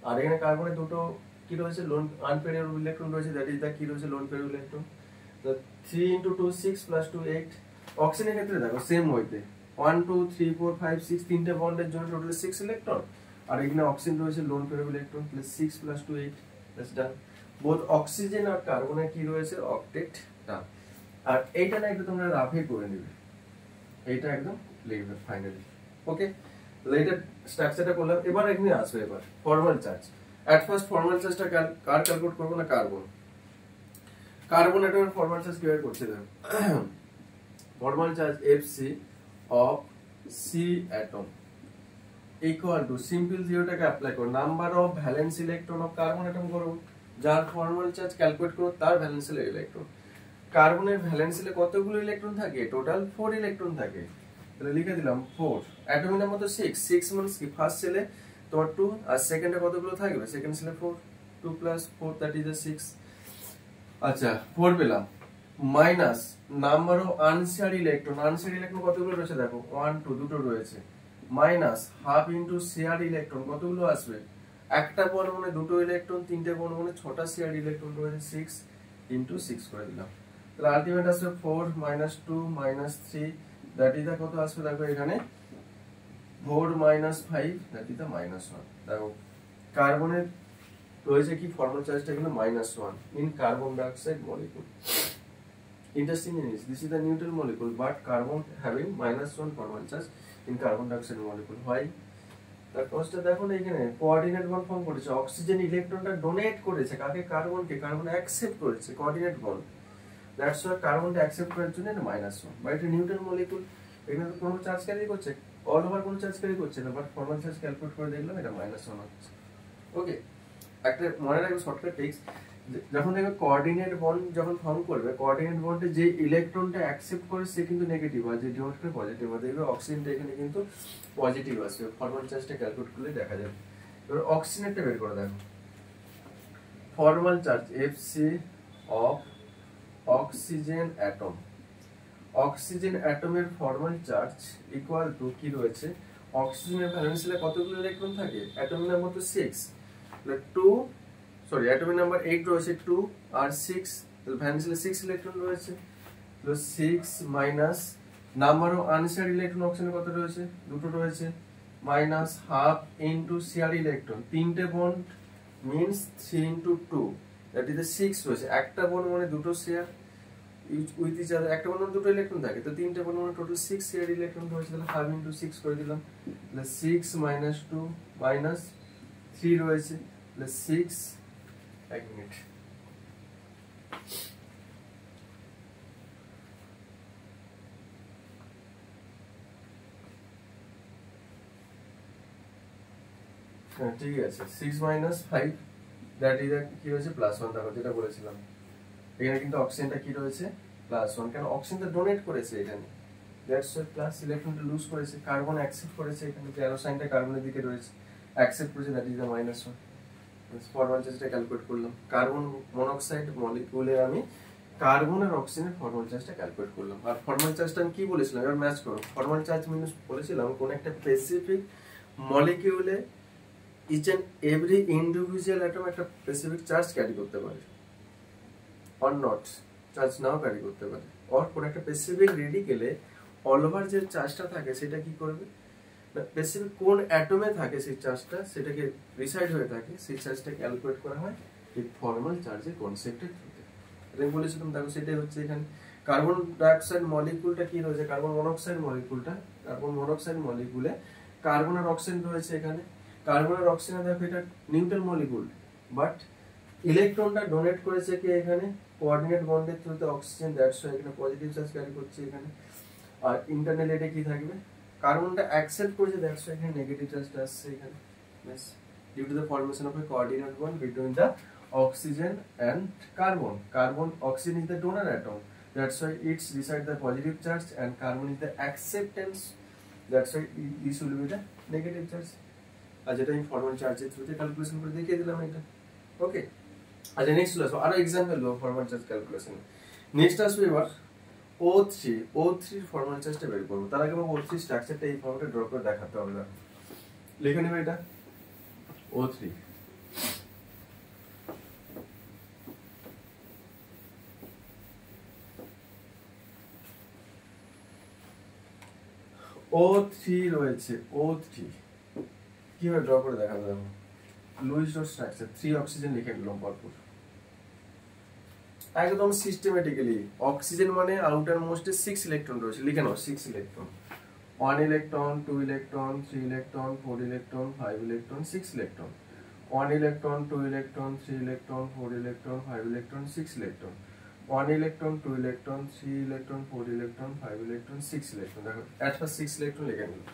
আর এখানে কার্বনে দুটো কি রয়েছে, লোন আনপেয়ার্ড ইলেকট্রন রয়েছে, দ্যাট ইজ দা কি রয়েছে, লোন পেয়ার ইলেকট্রন। তো 3 * 2 6 + 2 8। অক্সিজেনের ক্ষেত্রে দেখো সেম ওয়েতে 1 2 3 4 5 6, তিনটে বন্ডের জন্য টোটাল 6 ইলেকট্রন, আর এখানে অক্সিজেন রয়েছে lone pair electron, plus 6 + 2 8, that's done. Both oxygen আর কার্বনে কি রয়েছে, অক্টেট ডান। আর এইটা না একটু তোমরা রাফে করে নেবে, এইটা একদম লিখবে ফাইনালি। ওকে, তাহলে এটা স্ট্রাকচারটা করলাম। এবার এখানে আসবে এবার formal charge. At first formal চার্জটা কার ক্যালকুলেট করবো না, কার্বন। কার্বন অ্যাটমের ফর্মাল চার্জ কিভাবে করছে দেখো, formal charge Fc of C atom equal to, simple থিওরিটাকে অ্যাপ্লাই করো, number of valence electron of carbon atom করো, যার ফর্মাল চার্জ ক্যালকুলেট করো তার ভ্যালেন্স ইলেকট্রন। কার্বনের ভ্যালেন্সিলে কতগুলো ইলেকট্রন থাকে, টোটাল 4 ইলেকট্রন থাকে, তাহলে লিখে দিলাম 4। অ্যাটমিক মতো 6, 6 মানে কি, ফার্স্ট সেলে তোমার 2, আর সেকেন্ডে কতগুলো থাকবে, সেকেন্ড সেলে 4, 2 + 4 দ্যাট ইজ 6। আচ্ছা 4 পেলাম, minus number of unshared electron, unshared electron কতগুলো রয়েছে দেখো, 1 2 দুটো রয়েছে, minus half into shared electron, কতগুলো আসবে, একটা পরমাণু দুটো ইলেকট্রন, তিনটে পরমাণু 6টা শেয়ার্ড ইলেকট্রন রয়েছে, 6 * 6 করে দিলাম, তাহলে আলটিমেট আসবে 4 - 2 - 3 দ্যাট ইজ কত আসবে দেখো, এখানে 4 - 5 দ্যাট ইজ -1। দেখো কার্বনের রয়েছে কি ফর্মাল চার্জটা, এখানে -1 in carbon dioxide molecule. Interesting is this is the neutral molecule, but carbon having -1 formal charge in carbon dioxide molecule. Why? তার কষ্টটা দেখো না, এখানে কোঅর্ডিনেট বন্ড ফর্ম করেছে, অক্সিজেন ইলেকট্রনটা ডোনেট করেছে কাকে, কার্বনকে, কার্বন অ্যাকসেপ্ট করেছে, কোঅর্ডিনেট বন্ড, দ্যাটস ওয়াই কার্বনটা অ্যাকসেপ্ট করার জন্য এটা -1, বাট এটা নিউট্রাল মলিকুল, এখানে তো কোনো চার্জ ক্যারি করছে, অল ওভার কোনো চার্জ ক্যারি করছে না, বাট ফর্মাল চার্জ ক্যালকুলেট করে দেখলাম এটা -1 হচ্ছে। ওকে, একটা মনে রাখবে শর্টকাট টিপস, যখন দেখবে কোঅর্ডিনেট বন্ড যখন ফর্ম করবে, কোঅর্ডিনেট বন্ডে যে ইলেকট্রনটা অ্যাকসেপ্ট করে সে কিন্তু নেগেটিভ হয়, যে ডোনেট করে পজিটিভ হয়, দেখবে অক্সিজেনটা এখানে কিন্তু পজিটিভ আসবে, ফর্মাল চার্জটা ক্যালকুলেট করলে দেখা যাবে। এবার অক্সিজেনটা বের করে দেখো, formal charge Fc of oxygen atom, oxygen অ্যাটমের ফর্মাল চার্জ ইকুয়াল টু কি রয়েছে, অক্সিজেনের ভ্যালেন্সিতে কতগুলো ইলেকট্রন থাকে, অ্যাটমিক নাম্বার তো 6, তাহলে 2 সরি অ্যাটমিক নাম্বার 8 রয়েছে, 2 আর 6, তাহলে ভ্যালেন্সিতে 6 ইলেকট্রন রয়েছে, তো 6 minus number of unshared electron অক্সিজেনে কত রয়েছে, দুটো রয়েছে, minus half into share electron, তিনটে bond means 3 into 2 that is 6 রয়েছে, একটা বন্ড মানে দুটো শেয়ার উইথ ইচ আদার, একটা বন্ড দুটো ইলেকট্রন থাকে, তো তিনটে বন্ড মানে টোটাল 6 শেয়ার ইলেকট্রন রয়েছে, তাহলে হাফ ইনটু 6 করে দিলাম, তাহলে 6 মাইনাস 2 মাইনাস 3 রয়েছে, তাহলে 6, এক মিনিট, হ্যাঁ ঠিক আছে, 6 মাইনাস 5 দ্যাট ইজ কি রয়েছে +1, দেখো যেটা বলেছিলাম এখানে কিন্তু অক্সিজেনটা কি রয়েছে +1, কারণ অক্সিজেনটা ডোনেট করেছে এখানে, দ্যাটস ওয়াই প্লাস ইলেকট্রনটা লুজ করেছে, কার্বন অ্যাকসেপ্ট করেছে, এখানে যে অ্যারো সাইনটা কার্বনের দিকে রয়েছে, অ্যাকসেপ্ট করেছে, দ্যাট ইজ দ্য -1, ফর্মাল চার্জটা ক্যালকুলেট করলাম, কার্বন মনোক্সাইড মলিকিউলে আমি কার্বন আর অক্সিজেনের ফর্মাল চার্জটা ক্যালকুলেট করলাম, আর ফর্মাল চার্জটা আমি কি বলেছিলাম এবার ম্যাচ করো, ফর্মাল চার্জ মিনস বলেছিলাম কোন একটা স্পেসিফিক মলিকিউলে each and every individual atom একটা স্পেসিফিক চার্জ ক্যারি করতে পারে, অর নট চার্জ নাও ক্যারি করতে পারে, অর কোন একটা স্পেসিফিক রেডিকেলে অল ওভার যে চার্জটা থাকে সেটা কি করবে, স্পেসিফিক কোন অ্যাটমে থাকে সেই চার্জটা, সেটাকে রিসাইড হয়ে থাকে, সেই চার্জটা ক্যালকুলেট করা হয় এই ফর্মাল চার্জের কনসেপ্টের থ্রুতে। এটা বলেছিলাম, দেখো সেটাই হচ্ছে এখানে কার্বন ডাইঅক্সাইড মলিকুলটা কি রয়েছে, কার্বন মনোক্সাইড মলিকুলটা, কার্বন মনোক্সাইড মলিকুলে কার্বন আর অক্সিজেন রয়েছে, এখানে কার্বন আর অক্সিজেন দেখো এটা নিউট্রাল মলিকুল, বাট ইলেকট্রনটা ডোনেট করেছে কি এখানে কোঅর্ডিনেট বন্ডের থ্রুতে অক্সিজেন, দ্যাটস ওয়াই এখানে পজিটিভ চার্জ ক্যারি করছে এখানে, আর ইন্টারনাল এটা কি থাকবে, কার্বনটা অ্যাকসেপ্ট করেছে, দ্যাটস ওয়াই এখানে নেগেটিভ চার্জটা আসছে এখানে, বাস due to the formation of a coordinate bond between the oxygen and carbon. Oxygen is the donor atom, that's why it's beside the positive charge, and carbon is the acceptance, that's why this will be the negative charge. আর যেটা আমি formal চার্জের থ্রুতে calculation করে দেখিয়ে দিলাম এটা। ওকে, আচ্ছা next আসবো আরো এক্সাম্পল দেবো ফর্মাল চার্জ ক্যালকুলেশন। নেক্সট আসবে এবার O3 ফর্মাল চার্জটা বের করবো, তার আগে আমার O3 স্ট্রাকচারটা এই ফর্মটা ড্র করে দেখাতে হবে, লিখে নেবে এটা O3, O3 রয়েছে, O3 কিভাবে ড্র করে দেখাবো, দেখো লুইস ডট স্ট্রাকচার, 3 অক্সিজেন লিখে দিলাম পরপর একদম সিস্টেমেটিক্যালি, অক্সিজেন মানে আউটার মোস্টে 6 ইলেকট্রন রয়েছে, লিখে নাও 6 electron, 1 electron, 2 electron, 3 electron, 4 electron, 5 electron, 6 electron, 1 electron, 2 electron, 3 electron, 4 electron, 5 electron, 6 electron, 1 electron, 2 electron, 3 electron, 4 electron, 5 electron, 6 electron, দেখো এট ফার্স্ট 6 ইলেকট্রন লিখে নিলাম।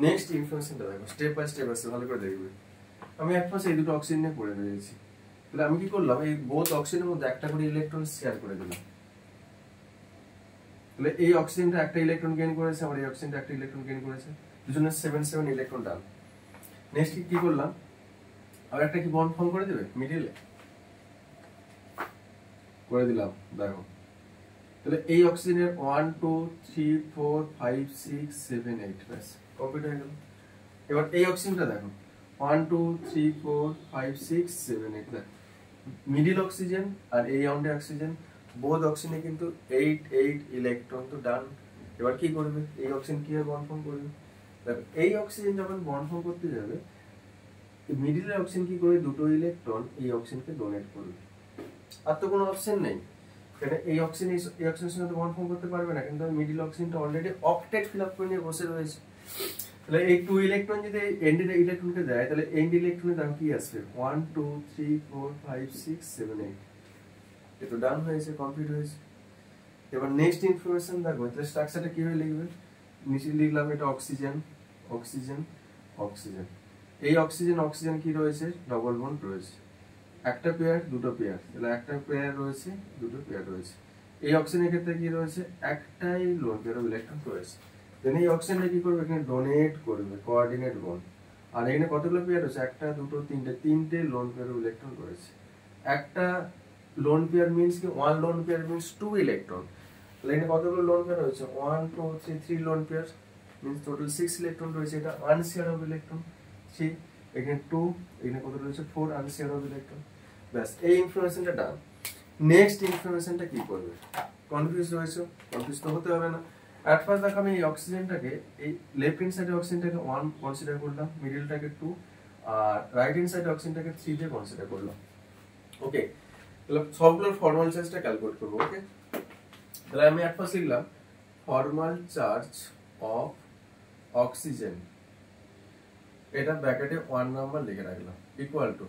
নেক্সট ইনফরমেশনটা দেখো স্টেপ বাই স্টেপ আছে, ভালো করে দেখবে। আমি এক পাশে এই দুটো অক্সিজেন নিয়ে পড়ে দিয়েছি, তাহলে আমি কি করলাম এই বোথ অক্সিজেনের মধ্যে একটা করে ইলেকট্রন শেয়ার করে দিলাম, তাহলে এই অক্সিজেনটা একটা ইলেকট্রন গেইন করেছে, আর এই অক্সিজেনটা একটা ইলেকট্রন গেইন করেছে, দুজনের 7 ইলেকট্রন ডান। নেক্সট কি করলাম, আর একটা কি বন্ড ফর্ম করে দেবে মিডিলে, করে দিলাম দেখো, তাহলে এই অক্সিজেনের 1 2 3 4 5 6 7 8 ব্যাস কমপ্লিট হয়ে গেল। এবার এই অক্সিজেনটা দেখো 1 2 3 4 5 6 7 8, দেখো মিডিল অক্সিজেন আর এই রাউন্ডে অক্সিজেন, বোথ অক্সিজেনে কিন্তু 8 8 ইলেকট্রন তো ডান। এবার কি করবে, এই অক্সিজেন কিভাবে বন্ড ফর্ম করবে, দেখো এই অক্সিজেন যখন বন্ড ফর্ম করতে যাবে মিডিলের অক্সিজেন কি করে দুটো ইলেকট্রন এই অক্সিজেনকে ডোনেট করবে, আর তো কোনো অপশন নেই, কারণ এই অক্সিজেনের সঙ্গে তো বন্ড ফর্ম করতে পারবে না, কিন্তু মিডিল অক্সিজেনটা অলরেডি অক্টেট ফিল আপ করে নিয়ে বসে রয়েছে। তাহলে এই 2 ইলেকট্রন যদি এন্ড ইলেকট্রনকে দেয়, তাহলে এন্ড ইলেকট্রনের দাম কি আসবে? 1 2 3 4 5 6 7 8। এটা ডান হয়েছে, কমপ্লিট হয়েছে। এবার নেক্সট ইনফরমেশন দেখো, তাহলে স্ট্রাকচারটা কিভাবে লিখবে? নিচে লিখলাম এটা অক্সিজেন অক্সিজেন অক্সিজেন। এই অক্সিজেন অক্সিজেন কি রয়েছে? ডবল বন্ড রয়েছে। একটা পেয়ার দুটো পেয়ার, তাহলে একটা পেয়ার রয়েছে দুটো পেয়ার রয়েছে। এই অক্সিজেনের ক্ষেত্রে কি রয়েছে? একটাই লোন পেয়ার অফ ইলেকট্রন রয়েছে। দেন এই অক্সিজেনটা কি করবে? এখানে ডোনেট করবে কোঅর্ডিনেট বন্ড। আর এখানে কতগুলো পেয়ার রয়েছে? একটা দুটো তিনটে লোন পেয়ার অফ ইলেকট্রন রয়েছে। একটা লোন পেয়ার মিন্স কি? One lone pair means 2 electron. তাহলে এখানে কতগুলো লোন পেয়ার রয়েছে? 1 2 3 3 lone pair means total 6 electron রয়েছে। এটা আনশেয়ার অফ ইলেকট্রন 3, এখানে 2, এখানে কত রয়েছে? 4 আনশেয়ার অফ ইলেকট্রন। ব্যাস, এই ইনফরমেশনটা ডান। নেক্সট ইনফরমেশনটা কি করবে? কনফিউজ রয়েছে? কনফিউজ তো হতে হবে না। এট ফার্স্ট দেখো আমি এই অক্সিজেনটাকে, এই লেফট হ্যান্ড সাইডে অক্সিজেনটাকে 1 কনসিডার করলাম, মিডলটাকে 2, আর রাইট হ্যান্ড সাইডে অক্সিজেনটাকে 3 দিয়ে কনসিডার করলাম। ওকে, তাহলে সবগুলোর ফর্মাল চার্জটা ক্যালকুলেট করব। ওকে, তাহলে আমি এট ফার্স্ট লিখলাম ফর্মাল চার্জ অফ অক্সিজেন, এটা ব্র্যাকেটে 1 নাম্বার লিখে রাখলাম, ইকুয়াল টু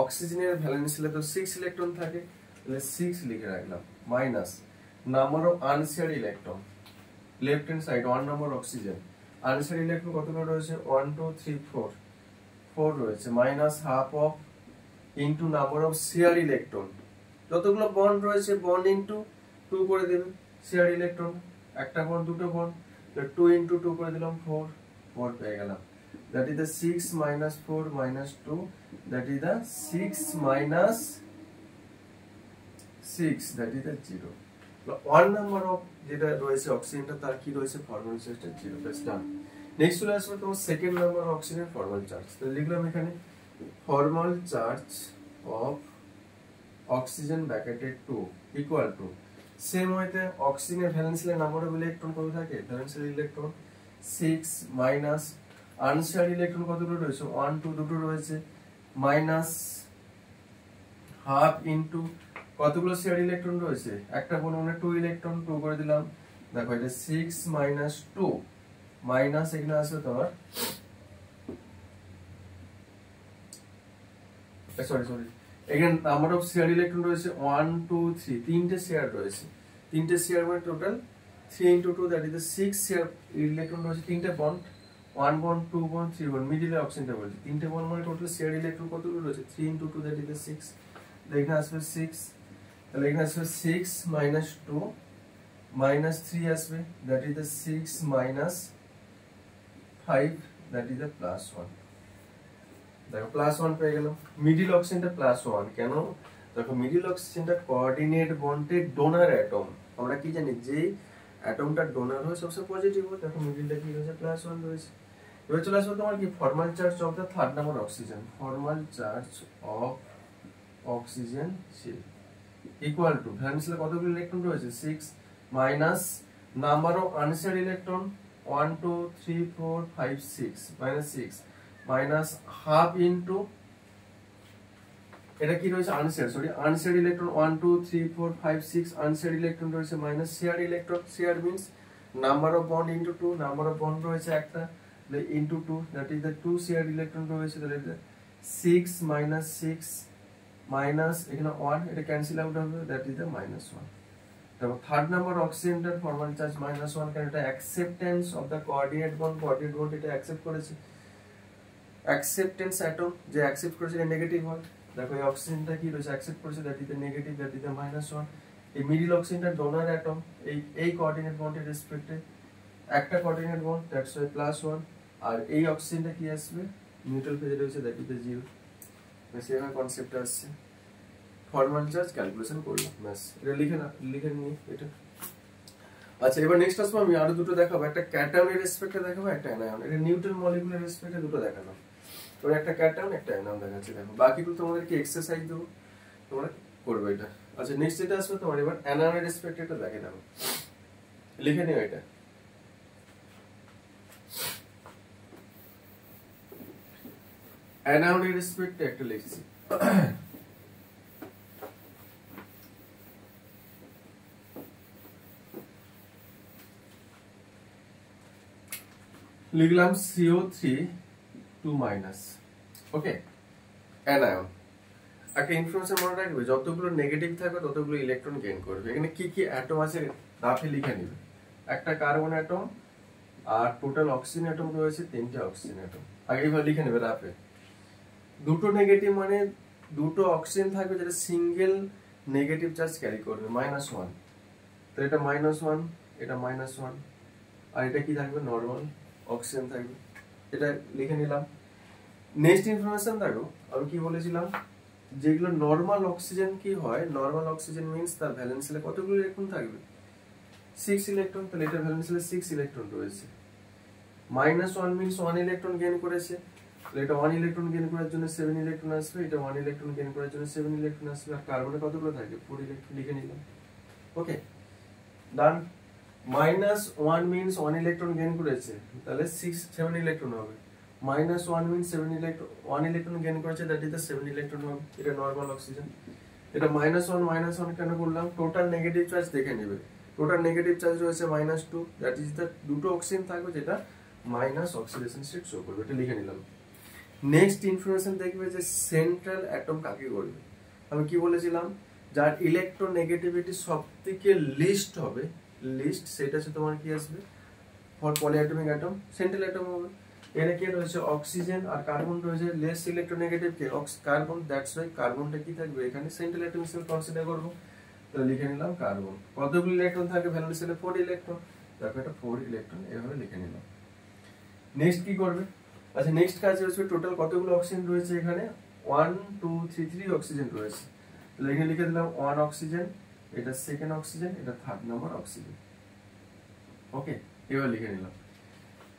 অক্সিজেনের ভ্যালেন্সিলে তো 6 ইলেকট্রন থাকে, তাহলে 6 লিখে রাখলাম, minus number of unshared electron left hand side 1 number oxygen, unshared electron কতগুলো রয়েছে? 1 2 3 4 4 রয়েছে, minus half of into number of share electron, যতগুলো বন্ড রয়েছে বন্ড ইনটু 2 করে দেবে শেয়ার ইলেকট্রন, একটা বন্ড দুটো বন্ড, 2 ইনটু 2 করে দিলাম 4 4 পেয়ে গেলাম। That is the 6 minus 4 minus 2, that is the 6 minus 6, that is the 0. One number of যেটা রয়েছে অক্সিজেনটা তার কি রয়েছে? ফর্মাল চার্জটা 0। প্লাস ডান। নেক্সট চলে আসবে তোমার second number oxygen formal charge. তো লিখলাম এখানে formal charge of oxygen bracketed 2 equal to, same ওয়েতে অক্সিজেনের ভ্যালেন্সিয়াল নাম্বার অফ ইলেকট্রন কত থাকে? Valence shell electron 6 minus unshared electron কতগুলো রয়েছে? 1 2 দুটো রয়েছে, মাইনাস হাফ ইনটু কতগুলো শেয়ার ইলেকট্রন রয়েছে? একটা বলবো মানে 2 ইলেকট্রন, 2 করে দিলাম। দেখো এটা 6 মাইনাস 2 মাইনাস এখানে আসবে তোমার সরি এখানে নাম্বার অফ শেয়ার ইলেকট্রন রয়েছে 1 2 3, তিনটে শেয়ার রয়েছে, তিনটে শেয়ার মানে total 3 into 2, that is the 6 share electron রয়েছে, তিনটে বন্ড 1 bond 2 bond 3 bond, মিডলে অক্সিজেনটা বলছি, তিনটে বন্ড মানে টোটাল শেয়ার ইলেকট্রন কতগুলো রয়েছে? 3 into 2, দ্যাট ইজ দ্য 6। এখানে আসবে 6, তাহলে এখানে আসবে 6 minus 2 minus 3 আসবে, that is the 6 minus 5, that is the plus 1। দেখো প্লাস 1 পেয়ে গেলাম। মিডল অক্সিজেনটা প্লাস 1 কেন? দেখো মিডল অক্সিজেনটা কোঅর্ডিনেট বন্ডের ডোনার অ্যাটম, আমরা কি জানি যে অ্যাটমটা ডোনার হয় সবসময় পজিটিভ হয়, দেখো মিডলটা কি রয়েছে? প্লাস 1 রয়েছে। এবার চলে আসবে তোমার কি formal charge of the third number oxygen, formal charge of oxygen equal to ভ্যালেন্সিয়ালে কতগুলো ইলেকট্রন রয়েছে? 6 minus number of unshared electron 1 2 3 4 5 6 minus 6 minus half into এটা কি রয়েছে? আনশেয়ার্ড ইলেকট্রন 1 2 3 4 5 6 আনশেয়ার্ড ইলেকট্রন রয়েছে, minus share electron, share means number of bond into 2, number of bond রয়েছে একটা, into 2, that is the 2 share electron রয়েছে, that is the 6 minus 6 minus এখানে 1, এটা cancel out হবে, দ্যাট ইজ দ্য মাইনাস 1। তারপর third number অক্সিজেনটার formal charge minus 1, কারণ এটা acceptance of the coordinate bond, coordinate bond এটা অ্যাকসেপ্ট করেছে, অ্যাকসেপ্টেন্স অ্যাটম যে অ্যাকসেপ্ট করেছে এটা নেগেটিভ হয়। দেখো এই অক্সিজেনটা কি রয়েছে? অ্যাকসেপ্ট করেছে, that is the negative, that is the minus 1। এই মিডল অক্সিজেনটা ডোনার অ্যাটম, এই কোঅর্ডিনেট বন্ডের রেসপেক্টে একটা coordinate bond, that's Y plus 1। আর এই অক্সিজেনটা কি আসবে? নিউট্রাল ফেজে রয়েছে, দ্যাট ইজ দ্য 0। সেভাবে কনসেপ্ট আসছে, ফর্মাল চার্জ ক্যালকুলেশন করলাম, ব্যাস এটা লিখে নিই এটা। আচ্ছা এবার নেক্সট আসবো আমি আরো দুটো দেখাবো, একটা ক্যাটায়নের রেসপেক্টে দেখাবো, একটা অ্যানায়ন। এটা নিউট্রাল মলিকুলার রেসপেক্টে দুটো দেখালাম, তোর একটা ক্যাটায়ন একটা অ্যানায়ন দেখাচ্ছি। দেখো বাকিগুলো তোমাদেরকে এক্সারসাইজ দেবো, তোমরা করবে এটা। আচ্ছা নেক্সট যেটা আসবে তোমার এবার অ্যানায়নের রেসপেক্টে এটা দেখে দেবো, লিখে নিও এটা। অ্যানায়নের রেসপেক্টে একটা লিখছি, লিখলাম CO3 2 মাইনাস। ওকে, অ্যানায়ন। একটা ইনফরমেশন মনে রাখবে, যতগুলো নেগেটিভ থাকবে ততগুলো ইলেকট্রন গেইন করবে। এখানে কি কি অ্যাটম আছে রাফে লিখে নিবে। একটা কার্বন অ্যাটম, আর টোটাল অক্সিজেন অ্যাটম রয়েছে 3টে অক্সিজেন অ্যাটম। আগে এইভাবে লিখে নেবে রাফে। দুটো নেগেটিভ মানে দুটো অক্সিজেন থাকবে যেটা সিঙ্গেল নেগেটিভ চার্জ ক্যারি করবে, -1। তো এটা -1, এটা -1, আর এটা কি থাকবে, নরমাল অক্সিজেন থাকবে। এটা লিখে নিলাম। নেক্সট ইনফরমেশন দেখো, আমি কি বলেছিলাম, যেগুলো নরমাল অক্সিজেন কি হয়, নরমাল অক্সিজেন মিন্স তার ভ্যালেন্স শেলে কতগুলো ইলেকট্রন থাকবে, 6 ইলেকট্রন। তাহলে এটা ভ্যালেন্স শেলে 6 ইলেকট্রন রয়েছে। -1 মিন্স 1 ইলেকট্রন গেইন করেছে, তাহলে এটা 1 ইলেকট্রন গেইন করার জন্য 7 ইলেকট্রন আসবে, এটা 1 ইলেকট্রন গেইন করার জন্য 7 ইলেকট্রন আসবে। আর কার্বনে কতগুলো থাকে, 4 ইলেকট্রন লিখে নিলাম। ওকে, ডান। -1 মিন্স 1 ইলেকট্রন গেইন করেছে, তাহলে 7 ইলেকট্রন হবে। -1 মিন্স 7 ইলেকট্রন, 1 ইলেকট্রন গেইন করেছে, দ্যাট ইজ দ্য 7 ইলেকট্রন হবে। এটা নরমাল অক্সিজেন। এটা -1 কেন করলাম, টোটাল নেগেটিভ চার্জ দেখে নেবে। টোটাল নেগেটিভ চার্জ রয়েছে -2, দ্যাট ইজ দ্য দুটো অক্সিজেন থাকবে যেটা মাইনাস অক্সিডেশন স্টেট শো করবে। এটা লিখে নিলাম। নেক্সট ইনফরমেশন দেখবে যে সেন্ট্রাল অ্যাটম কাকে করবে। আমি কি বলেছিলাম, যার ইলেকট্রোনেগেটিভিটি সবথেকে লিস্ট হবে, লিস্ট, সেটা হচ্ছে তোমার কি আসবে, for polyatomic atom central atom হবে। এখানে কি রয়েছে, অক্সিজেন আর কার্বন রয়েছে, লেস ইলেকট্রোনেগেটিভ কে কার্বন, দ্যাটস ওয়াই কার্বনটা কি থাকবে এখানে সেন্ট্রাল অ্যাটম হিসেবে কনসিডার করব। তো লিখে নিলাম কার্বন। কতগুলো ইলেকট্রন থাকে ভ্যালেন্স শেলে, 4 ইলেকট্রন। দেখো এটা 4 ইলেকট্রন, এভাবে লিখে নিলাম। নেক্সট কি করবে, আচ্ছা নেক্সট কাজ হচ্ছে টোটাল কতগুলো অক্সিজেন রয়েছে এখানে, 1 2 3 3 অক্সিজেন রয়েছে। তাহলে এখানে লিখে দিলাম 1 অক্সিজেন, এটা সেকেন্ড অক্সিজেন, এটা থার্ড নাম্বার অক্সিজেন। ওকে, এবার লিখে নিলাম।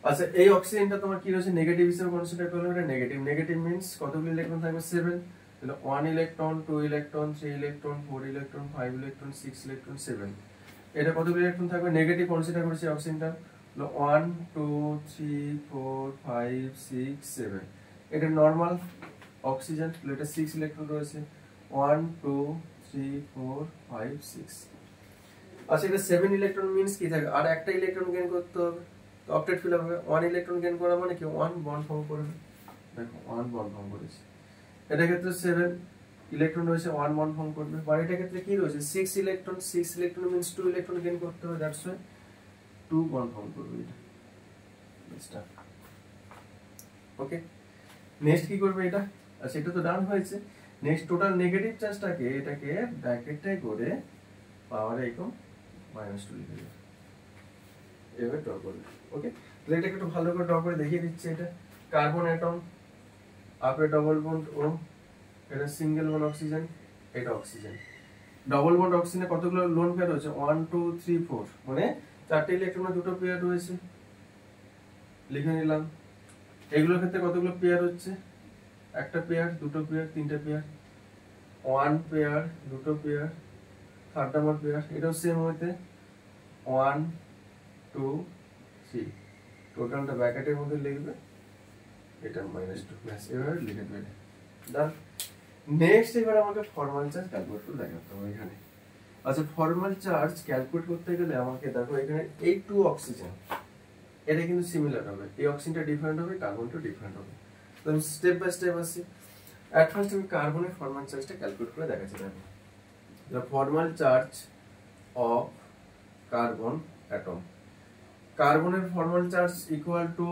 আচ্ছা এই অক্সিজেনটা তোমার কি রয়েছে, নেগেটিভ হিসেবে কনসিডার করলে, এটা নেগেটিভ। নেগেটিভ মিন্স কতগুলো ইলেকট্রন থাকবে, 7। তাহলে 1 electron, 2 electron, 3 electron, 4 electron, 5 electron, 6 electron, 7। এটা কতগুলো ইলেকট্রন থাকবে, নেগেটিভ কনসিডার করেছি অক্সিজেনটা। 1 2 3 4 5 6 7। এটা নরমাল অক্সিজেন, এটা 6 ইলেকট্রন রয়েছে। 1 2 3 4 5 6। আচ্ছা এটা 7 ইলেকট্রন মিন্স কি থাকে, আর একটা ইলেকট্রন গেইন করতে হবে, তো অক্টেট ফিল হবে। 1 ইলেকট্রন গেইন করা মানে কি, 1 বন্ড ফর্ম করবে। দেখো 1 বন্ড ফর্ম করেছে। এটা ক্ষেত্রে 7 ইলেকট্রন রয়েছে, 1 বন্ড ফর্ম করবে। আর এটা ক্ষেত্রে কি রয়েছে, 6 electron, 6 electron means 2 electron gain করতে হবে, দ্যাটস ওয়াই 2 বন্ড ফর্ম করবে এটা। ওকে, নেক্সট কি করবে এটা, আচ্ছা এটা তো ডান হয়েছে। নেক্সট টোটাল নেগেটিভ চার্জটাকে এটাকে ব্র্যাকেটে করে পাওয়ার এরকম -2 লিখে দেবে, এভাবে ড্র করবে। ওকে, তাহলে এটাকে একটু ভালো করে ড্র করে দেখিয়ে দিচ্ছি। এটা কার্বন অ্যাটম, আপে ডবল বন্ড ও, এটা সিঙ্গেল বন্ড অক্সিজেন, এটা অক্সিজেন। ডবল বন্ড অক্সিজেনে কতগুলো লোন পেয়ার রয়েছে, 1 2 3 4, মানে 4টে ইলেকট্রনের দুটো পেয়ার রয়েছে, লিখে নিলাম। এগুলোর ক্ষেত্রে কতগুলো পেয়ার হচ্ছে, একটা পেয়ার, দুটো পেয়ার, তিনটে পেয়ার, 1 পেয়ার, দুটো পেয়ার, থার্ড নাম্বার পেয়ার। এটাও সেম হইতে 1 2 3, টোটালটা ব্র্যাকেটের মধ্যে লিখবে, এটা -2 প্লাস, এভাবে লিখে দেবে। ডান। নেক্সট এবার আমাকে ফর্মাল চার্জ ক্যালকুলেট করে দেখাতে হবে এখানে। আচ্ছা ফর্মাল চার্জ ক্যালকুলেট করতে গেলে আমাকে দেখো এখানে এই 2 অক্সিজেন, এটা কিন্তু সিমিলার হবে, এই অক্সিজেনটা ডিফারেন্ট হবে, কার্বনটা ডিফারেন্ট হবে। তো আমি স্টেপ বাই স্টেপ আসি। এট ফার্স্ট আমি কার্বনের ফর্মাল চার্জটা ক্যালকুলেট করে দেখাচ্ছি। দেখো the formal charge of carbon atom, কার্বনের ফর্মাল চার্জ ইকুয়াল টু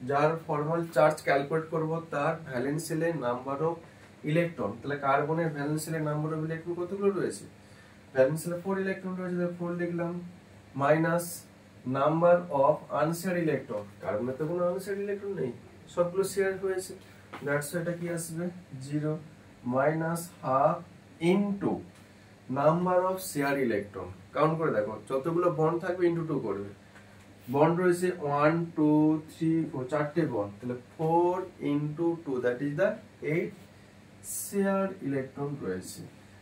যার ফর্মাল চার্জ ক্যালকুলেট করব তার ভ্যালেন্স শেলের নাম্বার অফ ইলেকট্রন। তাহলে কার্বনের ভ্যালেন্স শেলের নাম্বার অফ ইলেকট্রন কতগুলো রয়েছে, ভ্যালেন্স শেলে 4 ইলেকট্রন রয়েছে, তাহলে 4 লিখলাম, minus number of unshared electron, কার্বনের তো কোনো আনশেয়ার্ড ইলেকট্রন নেই, সবগুলো শেয়ার হয়েছে, দ্যাটস এটা কি আসবে 0, minus half into number of share electron. Count করে দেখো যতগুলো বন্ড থাকবে ইনটু 2 করবে। বন্ড রয়েছে 1 2 3 4, 4টে বন্ড, তাহলে 4 into 2, that is the 8 share electron রয়েছে।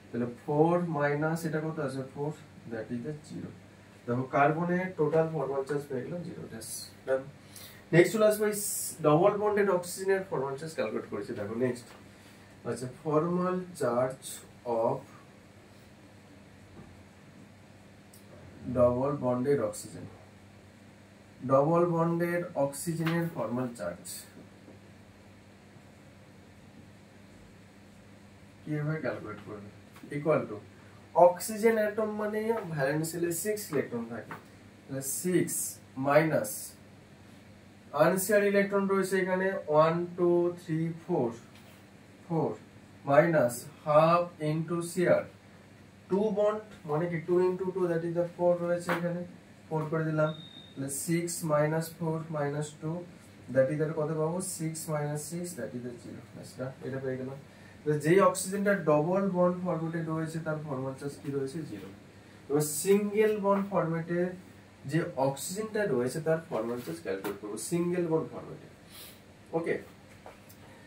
তাহলে 4 মাইনাস এটা কত আছে 4, দ্যাট ইজ দা 0। দেখো কার্বনের টোটাল ফর্মাল চার্জ পেয়ে গেলাম 0। ডান। নেক্সট চলে আসবে ডবল বন্ডেড অক্সিজেনের ফর্মাল চার্জ ক্যালকুলেট করেছি। দেখো নেক্সট, আচ্ছা formal charge of double bonded oxygen, double bonded অক্সিজেনের ফর্মাল চার্জ কিভাবে ক্যালকুলেট করবে? ইকুয়াল টু অক্সিজেন অ্যাটম মানে ভ্যালেন্স শেলে 6 ইলেকট্রন থাকে, তাহলে 6 মাইনাস আনশেয়ার ইলেকট্রন রয়েছে এখানে 1 2 3 4 4 minus half into share 2 bond মানে কি 2 ইনটু 2 দ্যাট ইজ দ্য 4 রয়েছে এখানে 4 করে দিলাম, তাহলে 6 মাইনাস 4 মাইনাস 2 দ্যাট ইজ কত পাবো 6 মাইনাস 6 দ্যাট ইজ 0। আচ্ছা এটা পেয়ে গেলাম। যেই অক্সিজেনটা ডবল বন্ড ফরম্যাটে রয়েছে তার ফর্মাল চার্জ কি রয়েছে 0। এবার সিঙ্গেল বন্ড ফরম্যাটে যে অক্সিজেনটা রয়েছে তার ফর্মাল চার্জ ক্যালকুলেট করব সিঙ্গেল বন্ড ফরম্যাটে। ওকে,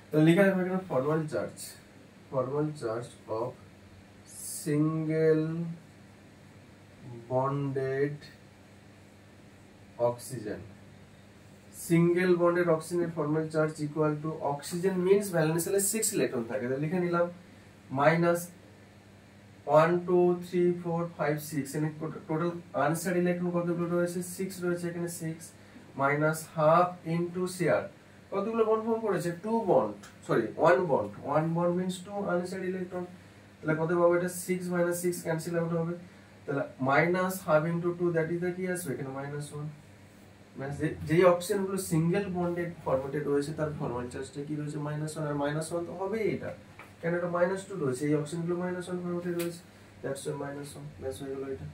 তাহলে লেখা হবে এখানে formal charge of single bonded oxygen. Single bonded অক্সিজেনের formal charge equal to oxygen means valence শেলে 6 ইলেকট্রন থাকে, তাহলে লিখে নিলাম মাইনাস 1 2 3 4 5 6 এখানে টোটাল আনশেয়ার ইলেকট্রন কতগুলো রয়েছে 6 রয়েছে এখানে 6 মাইনাস হাফ ইনটু শেয়ার কতগুলো বন্ড ফর্ম করেছে 2 bond sorry 1 bond means 2 unshare electron, তাহলে কত পাবো এটা 6 মাইনাস 6 ক্যান্সেল আউট হবে, তাহলে minus half into 2 that is কি আসবে এখানে -1। যেই অক্সিজেন গুলো সিঙ্গেল বন্ডেড ফরম্যাটে রয়েছে তার ফর্মাল চার্জটা কি রয়েছে -1 আর -1 তো হবেই এটা, কেন এটা -2 রয়েছে এই অক্সিজেন গুলো -1 ফরম্যাটে রয়েছে দ্যাটস ওয়াই -1 ব্যাস হয়ে গেল এটা।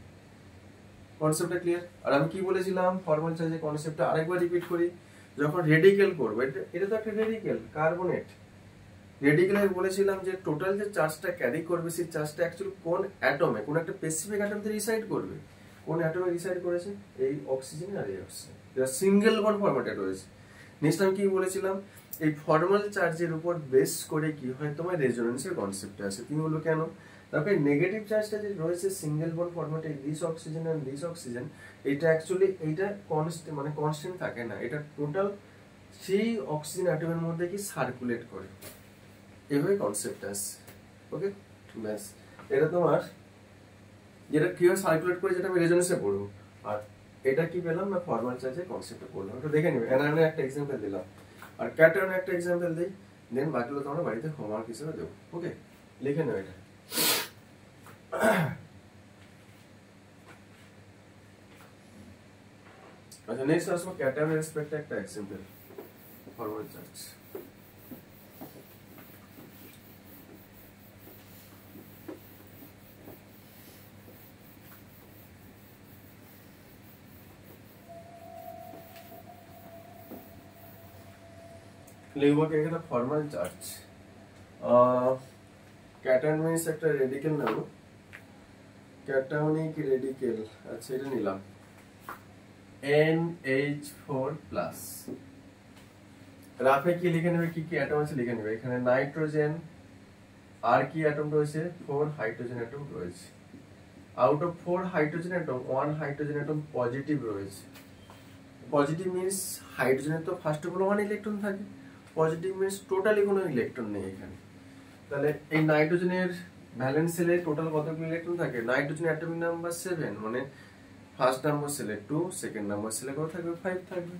কনসেপ্টটা ক্লিয়ার? আর আমি কি বলেছিলাম ফর্মাল চার্জের কনসেপ্টটা আরেকবার রিপিট করি, যখন রেডিকেল করবে এটা তো একটা রেডিকেল কার্বনেট রেডিকেলের বলেছিলাম যে টোটাল যে চার্জটা ক্যারি করবে সেই চার্জটা অ্যাকচুয়ালি কোন অ্যাটমে কোন একটা স্পেসিফিক অ্যাটমে রিসাইড করবে, কোন অ্যাটমে রিসাইড করেছে এই অক্সিজেন আর এই অক্সিজেন এটা সিঙ্গেল বন্ড ফরম্যাটে রয়েছে। নেক্সট আমি কি বলেছিলাম এই ফর্মাল চার্জের উপর বেস করে কি হয় তোমার রেজোনেন্সের কনসেপ্ট আছে, তুমি বললো কেন, তারপরে নেগেটিভ চার্জটা যে রয়েছে সিঙ্গেল বন্ড ফরম্যাটে দিস অক্সিজেন আর দিস অক্সিজেন এটা অ্যাকচুয়ালি এইটা কনস্ট্যান্ট মানে কনস্ট্যান্ট থাকে না, এটা টোটাল সেই অক্সিজেন অ্যাটমের মধ্যে কি সার্কুলেট করে এভাবে কনসেপ্ট আছে। ওকে ব্যাস এটা তোমার যেটা কিভাবে সার্কুলেট করে যেটা আমি রেজোনেন্সে পড়বো, আর এটা কি পেলাম না ফর্মাল চার্জের কনসেপ্টে পড়লাম, একটু দেখে নিবে। অ্যানায়নের একটা এক্সাম্পল দিলাম আর ক্যাটায়নের একটা এক্সাম্পল দিই, দেন বাকিগুলো তোমরা বাড়িতে হোমওয়ার্ক হিসেবে দেবো। ওকে লিখে নেবে এটা। আচ্ছা নেক্সট আসবো ক্যাটায়নের রেসপেক্টে একটা এক্সাম্পল ফরমাল চার্জ। লিখবো কি এখানে ফর্মাল চার্জ ক্যাটায়ন মিন্স একটা রেডিকেল নেব, ক্যাটায়নিক রেডিকেল আচ্ছা এটা নিলাম NH4 প্লাস, রাফে কি লিখে নেবে কি কি অ্যাটম আছে লিখে নেবে, এখানে নাইট্রোজেন আর কি অ্যাটম রয়েছে 4 হাইড্রোজেন অ্যাটম রয়েছে, out of 4 hydrogen atom 1 hydrogen atom positive রয়েছে, পজিটিভ মিন্স হাইড্রোজেনের তো ফার্স্ট অফ অল 1 ইলেকট্রন থাকে, পজিটিভ মিন্স টোটালি কোনো ইলেকট্রন নেই এখানে, তাহলে এই নাইট্রোজেনের ভ্যালেন্স সেলে টোটাল কতগুলো ইলেকট্রন থাকে, নাইট্রোজেন অ্যাটমিক নাম্বার 7 মানে ফার্স্ট নাম্বার সেলে 2 সেকেন্ড নাম্বার সেলে কত থাকবে 5 থাকবে,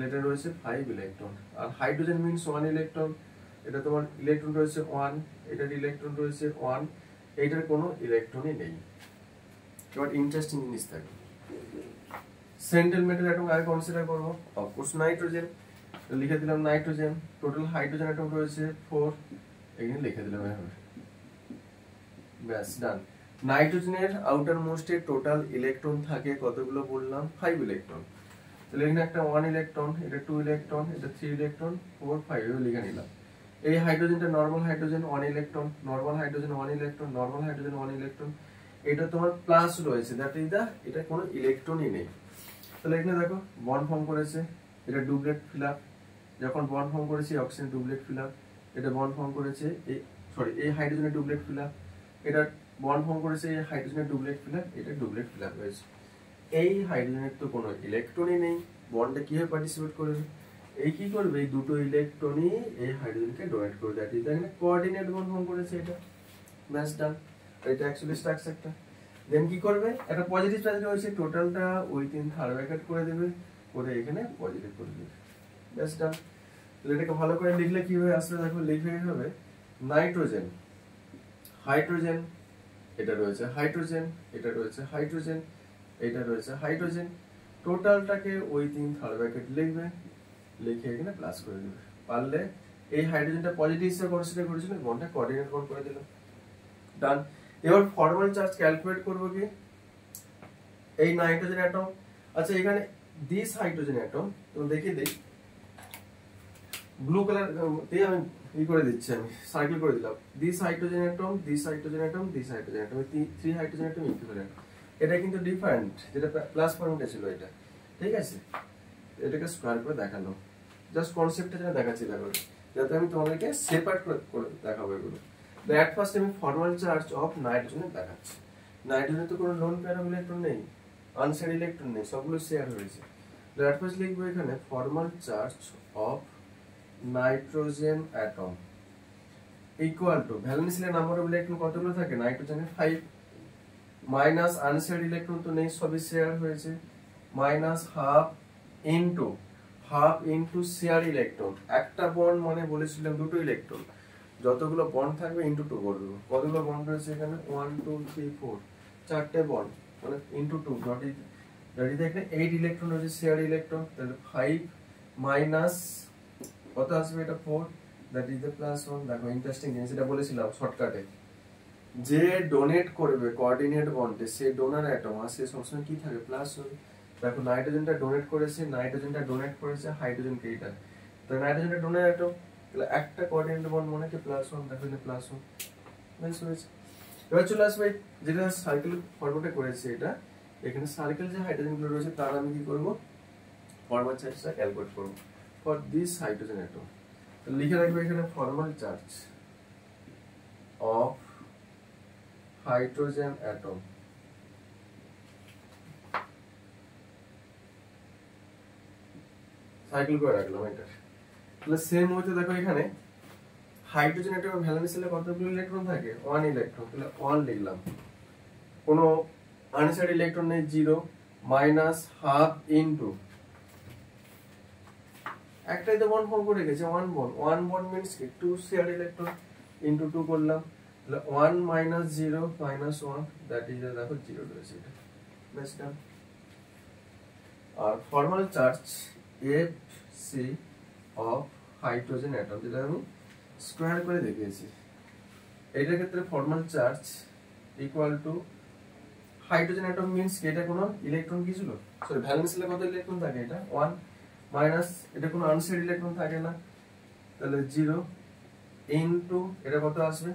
এটা রয়েছে 5 ইলেকট্রন, আর হাইড্রোজেন মিন্স 1 ইলেকট্রন, এটা তোমার ইলেকট্রন রয়েছে 1, এটার ইলেকট্রন রয়েছে 1, এইটার কোনো ইলেকট্রনই নেই। এবার ইন্টারেস্টিং জিনিস থাকে সেন্ট্রাল মেটাল অ্যাটম আগে কনসিডার করব, অফকোর্স নাইট্রোজেন, লিখে দিলাম নাইট্রোজেন, টোটাল হাইড্রোজেন অ্যাটম রয়েছে 4, এখানে লিখে দিলাম এভাবে ব্যাস ডান। নাইট্রোজেনের আউটার মোস্টে টোটাল ইলেকট্রন থাকে কতগুলো বললাম 5 ইলেকট্রন, তাহলে এখানে একটা 1 ইলেকট্রন, এটা 2 ইলেকট্রন, এটা 3 ইলেকট্রন 4 5 এভাবে লিখে নিলাম। এই হাইড্রোজেনটা normal hydrogen 1 electron, normal hydrogen 1 electron, normal hydrogen 1 electron, এটা তোমার প্লাস রয়েছে দ্যাট ইজ দা এটা কোনো ইলেকট্রনই নেই, তাহলে এখানে দেখো বন্ড ফর্ম করেছে, এটা ডুপ্লেট ফিল আপ, যখন বন্ড ফর্ম করেছে অক্সিজেন ডুপ্লেট ফিল আপ, এটা বন্ড ফর্ম করেছে এই সরি এই হাইড্রোজেনের ডুপ্লেট ফিল আপ, এটা বন্ড ফর্ম করেছে এই হাইড্রোজেনের ডুপ্লেট ফিল আপ, এটা ডুপ্লেট ফিল আপ হয়েছে, এই হাইড্রোজেনের তো কোনো ইলেকট্রনই নেই, বন্ডে কিভাবে পার্টিসিপেট করবে, এই কি করবে এই দুটো ইলেকট্রনই এই হাইড্রোজেনকে ডোনেট করবে, দ্যাট ইজ এখানে কোঅর্ডিনেট বন্ড ফর্ম করেছে এটা ব্যাস ডান, এটা অ্যাকচুয়ালি স্ট্রাকচারটা। দেন কি করবে একটা পজিটিভ চার্জ রয়েছে টোটালটা উইথিন থার্ড ব্র্যাকেট করে দেবে, করে এখানে পজিটিভ করে দিবে, ব্যাস ডান। তাহলে এটাকে ভালো করে লিখলে কি হয়ে আসবে দেখো, লিখলে হবে নাইট্রোজেন, হাইড্রোজেন, এটা রয়েছে হাইড্রোজেন, এটা রয়েছে হাইড্রোজেন, এটা রয়েছে হাইড্রোজেন, টোটালটাকে ওই 3 থার্ড ব্র্যাকেট লিখবে, লিখে এখানে প্লাস করে দিবে। পারলে এই হাইড্রোজেনটা পজিটিভ হিসেবে কনসিডার করেছিল, বন্ডটা কোঅর্ডিনেট বন্ড করে দিলাম, ডান। এবার ফরমাল চার্জ ক্যালকুলেট করব কি, এই নাইট্রোজেন অ্যাটম, আচ্ছা এখানে দিস হাইড্রোজেন অ্যাটম, তো দেখিয়ে দেই, ব্লু কালার দিয়ে আমি করে দিচ্ছি, আমি সার্কেল করে দিলাম, this hydrogen atom, this hydrogen atom, this hydrogen atom, এই 3 হাইড্রোজেন অ্যাটম ইকুইভ্যালেন্ট। এটা কিন্তু ডিফারেন্ট, যেটা প্লাস পয়েন্টে ছিল এটা, ঠিক আছে। এটাকে স্কয়ার করে দেখালো, জাস্ট কনসেপ্টটা যেন দেখাচ্ছি, দেখো যাতে আমি তোমাদেরকে সেপারেট করে দেখাবো এগুলো। এট ফার্স্ট আমি ফরমাল চার্জ অফ নাইট্রোজেন দেখাচ্ছি। নাইট্রোজেনে তো কোনো লোন পেয়ার অফ ইলেকট্রন নেই, আনশেয়ার ইলেকট্রন নেই, সবগুলো শেয়ার হয়েছে। এট ফার্স্ট লিখবো এখানে formal charge of nitrogen atom equal to valential number of electron কতগুলো থাকে, নাইট্রোজেনে 5, মাইনাস আনশেয়ার ইলেকট্রন তো নেই, সবই শেয়ার হয়েছে, minus half into share electron. একটা বন্ড মানে বলেছিলাম দুটো ইলেকট্রন, যতগুলো বন্ড থাকবে ইনটু 2 করে দেবো। কতগুলো বন্ড রয়েছে এখানে, 1 2 3 4, চারটে বন্ড মানে ইনটু 2, ডট এখানে 8 ইলেকট্রন রয়েছে শেয়ার ইলেকট্রন, তাহলে 5 মাইনাস কত আসবে, এটা 4, দ্যাট ইজ দ্য প্লাস 1। দেখো ইন্টারেস্টিং জিনিস, এটা বলেছিলাম শর্টকাটে, যে ডোনেট করবে কোঅর্ডিনেট বন্ডে সে ডোনার অ্যাটম আর সে সবসময় কি থাকে, প্লাস হবে। দেখো নাইট্রোজেনটা ডোনেট করেছে, হাইড্রোজেনকে এটা, তো নাইট্রোজেনটা ডোনার অ্যাটম, তাহলে একটা কোঅর্ডিনেট বন্ড মানে কি প্লাস 1, দেখো এটা প্লাস 1, বেশ হয়েছে। এবার চলে আসবে যেটা সার্কেল ফরম্যাটে করেছে, এটা এখানে সার্কেল যে হাইড্রোজেনগুলো রয়েছে তার আমি কি করব, ফরমাল চার্জটা ক্যালকুলেট করব ফর দিস হাইড্রোজেন অ্যাটম। লিখে রাখবে এখানে formal charge of hydrogen atom cycle করে রাখলাম এটা। তাহলে সেম হচ্ছে দেখো এখানে হাইড্রোজেন অ্যাটমের ভ্যালেন্স সেলে কতগুলো ইলেকট্রন থাকে, 1 ইলেকট্রন, তাহলে 1 লিখলাম, কোনো আনশেয়ার্ড ইলেকট্রন নেই 0, মাইনাস হাফ ইনটু একটাই তো বন্ড ফর্ম করে গেছে 1 বন্ড মিন্স কি 2 শেয়ার ইলেকট্রন ইনটু 2 করলাম, তাহলে 1 মাইনাস 0 মাইনাস 1, দ্যাট ইজ দেখো 0 রয়েছে, এটা বেশ ডান। আর formal charge FC of hydrogen atom, যেটা আমি স্কয়ার করে দেখিয়েছি, এটার ক্ষেত্রে formal charge equal to hydrogen atom means এটা কোনো ইলেকট্রন কি ছিল, সরি ভ্যালেন্স সেলে কত ইলেকট্রন থাকে, এটা 1, মাইনাস এটা কোনো আনশেয়ার্ড ইলেকট্রন থাকে না, তাহলে 0 ইনটু এটা কত আসবে,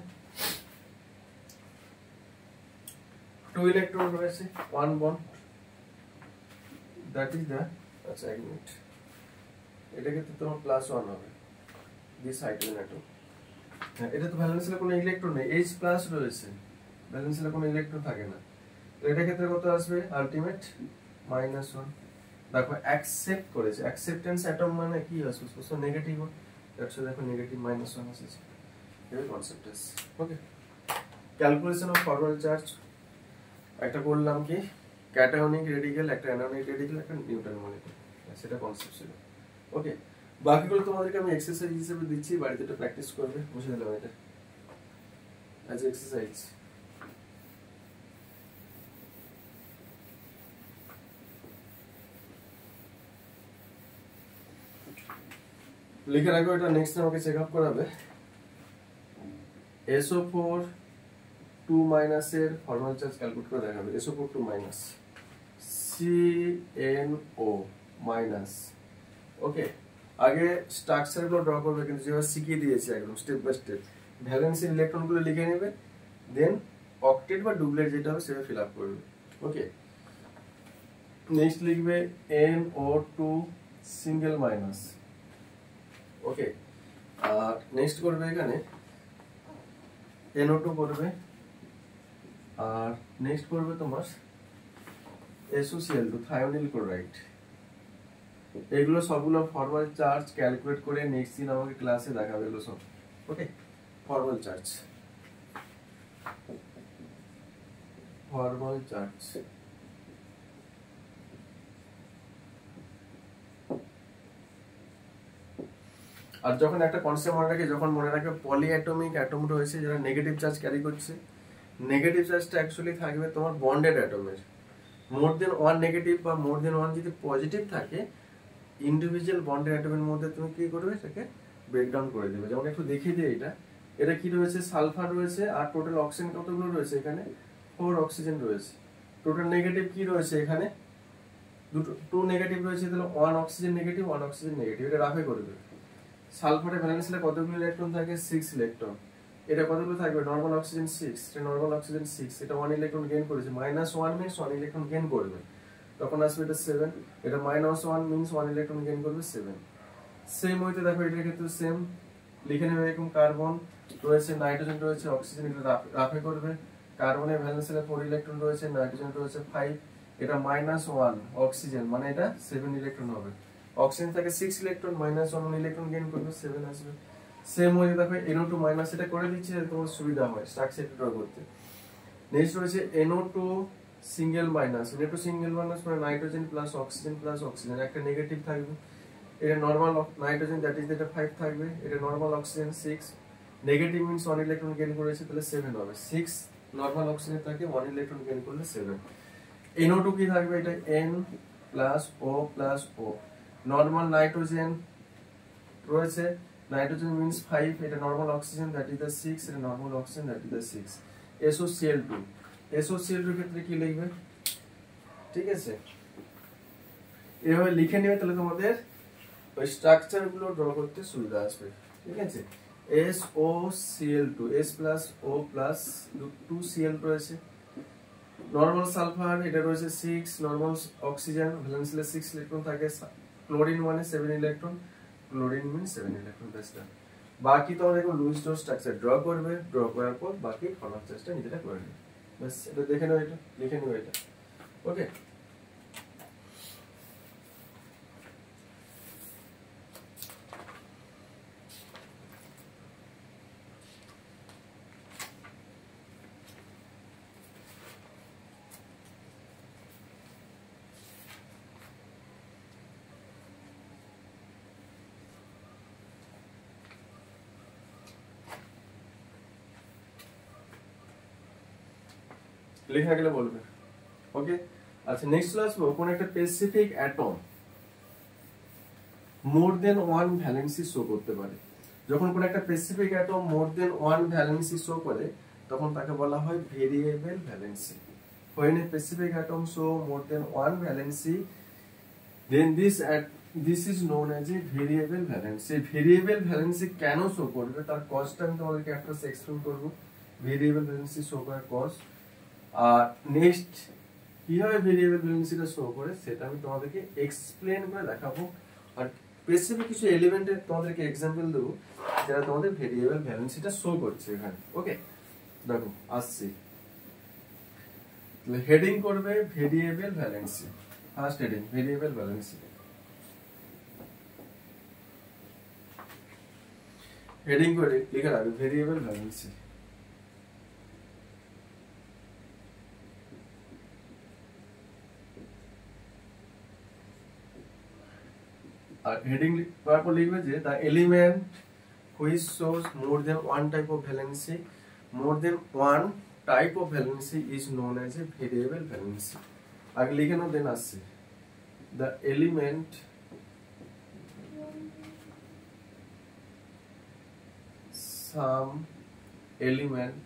2 ইলেকট্রন রয়েছে 1 বন্ড, দ্যাট ইজ দ্য, আচ্ছা এক মিনিট, এটা ক্ষেত্রে তোমার প্লাস 1 হবে দিস হাইড্রোজেন অ্যাটম। এটা তো ভ্যালেন্স সেলে কোনো ইলেকট্রন নেই, H প্লাস রয়েছে, ভ্যালেন্স সেলে কোনো ইলেকট্রন থাকে না, তো এটা ক্ষেত্রে কত আসবে আলটিমেট -1। দেখো অ্যাকসেপ্ট করেছে, অ্যাকসেপ্টেন্স অ্যাটম মানে কি আসবে, সবসময় নেগেটিভ হয়, দ্যাটস দেখো নেগেটিভ -1 আসছে, এই কনসেপ্ট আছে। ওকে, ক্যালকুলেশন অফ ফরমাল চার্জ একটা করলাম কি, ক্যাটায়নিক রেডিক্যাল, একটা অ্যানোনিক রেডিক্যাল, একটা নিউট্রাল মলিকিউল, সেটা কনসেপ্ট ছিল। ওকে, বাকিগুলো তোমাদেরকে আমি এক্সারসাইজ হিসেবে দিচ্ছি, বাড়িতে একটু প্র্যাকটিস করবে, বুঝে দিলাম এটা অ্যাজ এক্সারসাইজ। লিখে রাখো, এটা নেক্সট আমাকে চেক আপ করাবে। SO4 2 মাইনাস এর ফর্মাল চার্জ ক্যালকুলেট করে দেখাবে, SO4 2 মাইনাস, CNO মাইনাস। ওকে, আগে স্ট্রাকচার গুলো ড্র করবে, কিন্তু যেভাবে শিখিয়ে দিয়েছি একদম step by step, valency electron গুলো লিখে নেবে, দেন অক্টেট বা ডুবলেট যেটা হবে সেটা ফিল আপ করবে। ওকে, নেক্সট লিখবে NO2 সিঙ্গেল মাইনাস। ওকে, আর নেক্সট করবে এখানে NO2 করবে, আর নেক্সট করবে তোমার SOCl2 থায়োনিল ক্লোরাইড। এগুলো সবগুলো ফরমাল চার্জ ক্যালকুলেট করে নেক্সট দিন আমাকে ক্লাসে দেখাবে এগুলো সব। ওকে, ফরমাল চার্জ আর যখন একটা কনসেপ্ট মনে রাখে, যখন মনে রাখবে পলিঅ্যাটমিক অ্যাটম রয়েছে যারা নেগেটিভ চার্জ ক্যারি করছে, নেগেটিভ চার্জটা অ্যাকচুয়ালি থাকবে তোমার বন্ডেড অ্যাটমের। মোর দেন ওয়ান নেগেটিভ বা মোর দেন ওয়ান যদি পজিটিভ থাকে, ইন্ডিভিজুয়াল বন্ডেড অ্যাটমের মধ্যে তুমি কি করবে, সেটাকে ব্রেকডাউন করে দেবে। যেমন একটু দেখিয়ে দিই, এটা কি রয়েছে, সালফার রয়েছে, আর টোটাল অক্সিজেন কতগুলো রয়েছে এখানে, 4 অক্সিজেন রয়েছে। টোটাল নেগেটিভ কি রয়েছে এখানে, দুটো 2 নেগেটিভ রয়েছে, তাহলে 1 অক্সিজেন নেগেটিভ 1 অক্সিজেন নেগেটিভ, এটা রাফে করবে। সালফারের ভ্যালেন্সিতে কতগুলো ইলেকট্রন থাকে, 6 ইলেকট্রন। এটা কতগুলো থাকবে, নরমাল অক্সিজেন 6, এটা নরমাল অক্সিজেন 6, এটা 1 ইলেকট্রন গেইন করেছে, -1 মিন্স 1 ইলেকট্রন গেইন করবে, তখন আসবে এটা 7, এটা -1 মিন্স 1 ইলেকট্রন গেইন করবে 7। সেম ওইতে দেখো এটার ক্ষেত্রে সেম লিখে নেবে, এরকম কার্বন রয়েছে, নাইট্রোজেন রয়েছে, অক্সিজেন, এটা রাফে করবে। কার্বনের ভ্যালেন্সিতে 4 ইলেকট্রন রয়েছে, নাইট্রোজেন রয়েছে 5, এটা -1 অক্সিজেন, মানে এটা 7 ইলেকট্রন হবে। অক্সিজেন থেকে 6 ইলেকট্রন, -1 ইলেকট্রন গেইন করবে, 7 আসবে। সেম ওয়ে দেখো NO2 মাইনাস, এটা করে দিচ্ছি যাতে তোমার সুবিধা হয় স্ট্রাকচার ড্র করতে। নেক্সট রয়েছে NO2 single minus, NO2 single minus মানে নাইট্রোজেন প্লাস অক্সিজেন, একটা নেগেটিভ থাকবে। এটা নরমাল নাইট্রোজেন, দ্যাট ইজ এটা 5 থাকবে, এটা normal oxygen 6, negative means 1 electron gain করেছে, তাহলে 7 হবে। 6 নরমাল অক্সিজেন থাকে, 1 ইলেকট্রন গেইন করলে 7। NO2 কি থাকবে, এটা N plus O, normal nitrogen রয়েছে, নাইট্রোজেন মিন্স 5, এটা normal oxygen, that is the 6, এটা normal oxygen, that is the 6। SOCl2 এর ক্ষেত্রে কি লিখবে, ঠিক আছে, এভাবে লিখে নেবে, তাহলে তোমাদের ওই স্ট্রাকচার গুলো ড্র করতে সুবিধা আসবে, ঠিক আছে। SOCl2, S plus O plus 2Cl রয়েছে, নরমাল সালফার এটা রয়েছে 6, নরমাল অক্সিজেন ভ্যালেন্সিলে 6 ইলেকট্রন থাকে, ক্লোরিন মানে 7 ইলেকট্রন, ক্লোরিন মিন 7 ইলেকট্রন, বেস্টটা। বাকি তোমরা দেখো লুইস ডো স্ট্রাকচার ড্র করবে, ড্র করার পর বাকি ফর্মাল চেষ্টা নিজেরা করে নেবে, বাস এটা দেখে নাও, এটা লিখে নাও এটা, ওকে। লেখা গেলে বলবে, ওকে। আচ্ছা নেক্সট চলে আসবো, কোন একটা স্পেসিফিক অ্যাটম মোর দেন 1 ভ্যালেন্সি শো করতে পারে। যখন কোন একটা স্পেসিফিক অ্যাটম মোর দেন 1 ভ্যালেন্সি শো করে, তখন তাকে বলা হয় variable valency. When a specific atom show more than 1 valency, then this is known as a variable valency. Variable valency কেন শো করবে তার কজটা আমি তোমাদেরকে একটা এক্সপ্লেইন করব, ভেরিয়েবল ভ্যালেন্সি শো করার কজ। আর নেক্সট কিভাবে ভেরিয়েবল ভ্যালেন্সিটা শো করে সেটা আমি তোমাদেরকে এক্সপ্লেইন করে দেখাবো। আর স্পেসিফিক কিছু এলিমেন্টের তোমাদেরকে এক্সাম্পল দেবো যেটা তোমাদের ভেরিয়েবল ভ্যালেন্সিটা শো করছে এখানে, ওকে। দেখো আসছি, হেডিং করবে variable valency, first heading variable valency, heading করে লিখে রাখবে ভেরিয়েবল ভ্যালেন্সি। আর হেডিং করার পর লিখবে যে the element which shows more than one type of valency, more than one type of valency is known as a variable valency. আগে লিখে নাও, দেন আসছে the element some element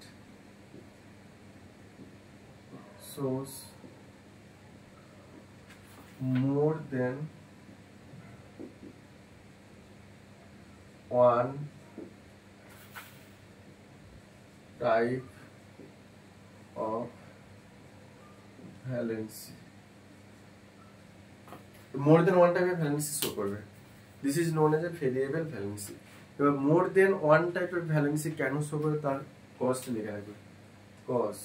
shows more than one type of valency, more than one type of valency show করবে, this is known as a variable valency। এবার more than one type of valency কেন show করে তার cost লিখে রাখবে, কস,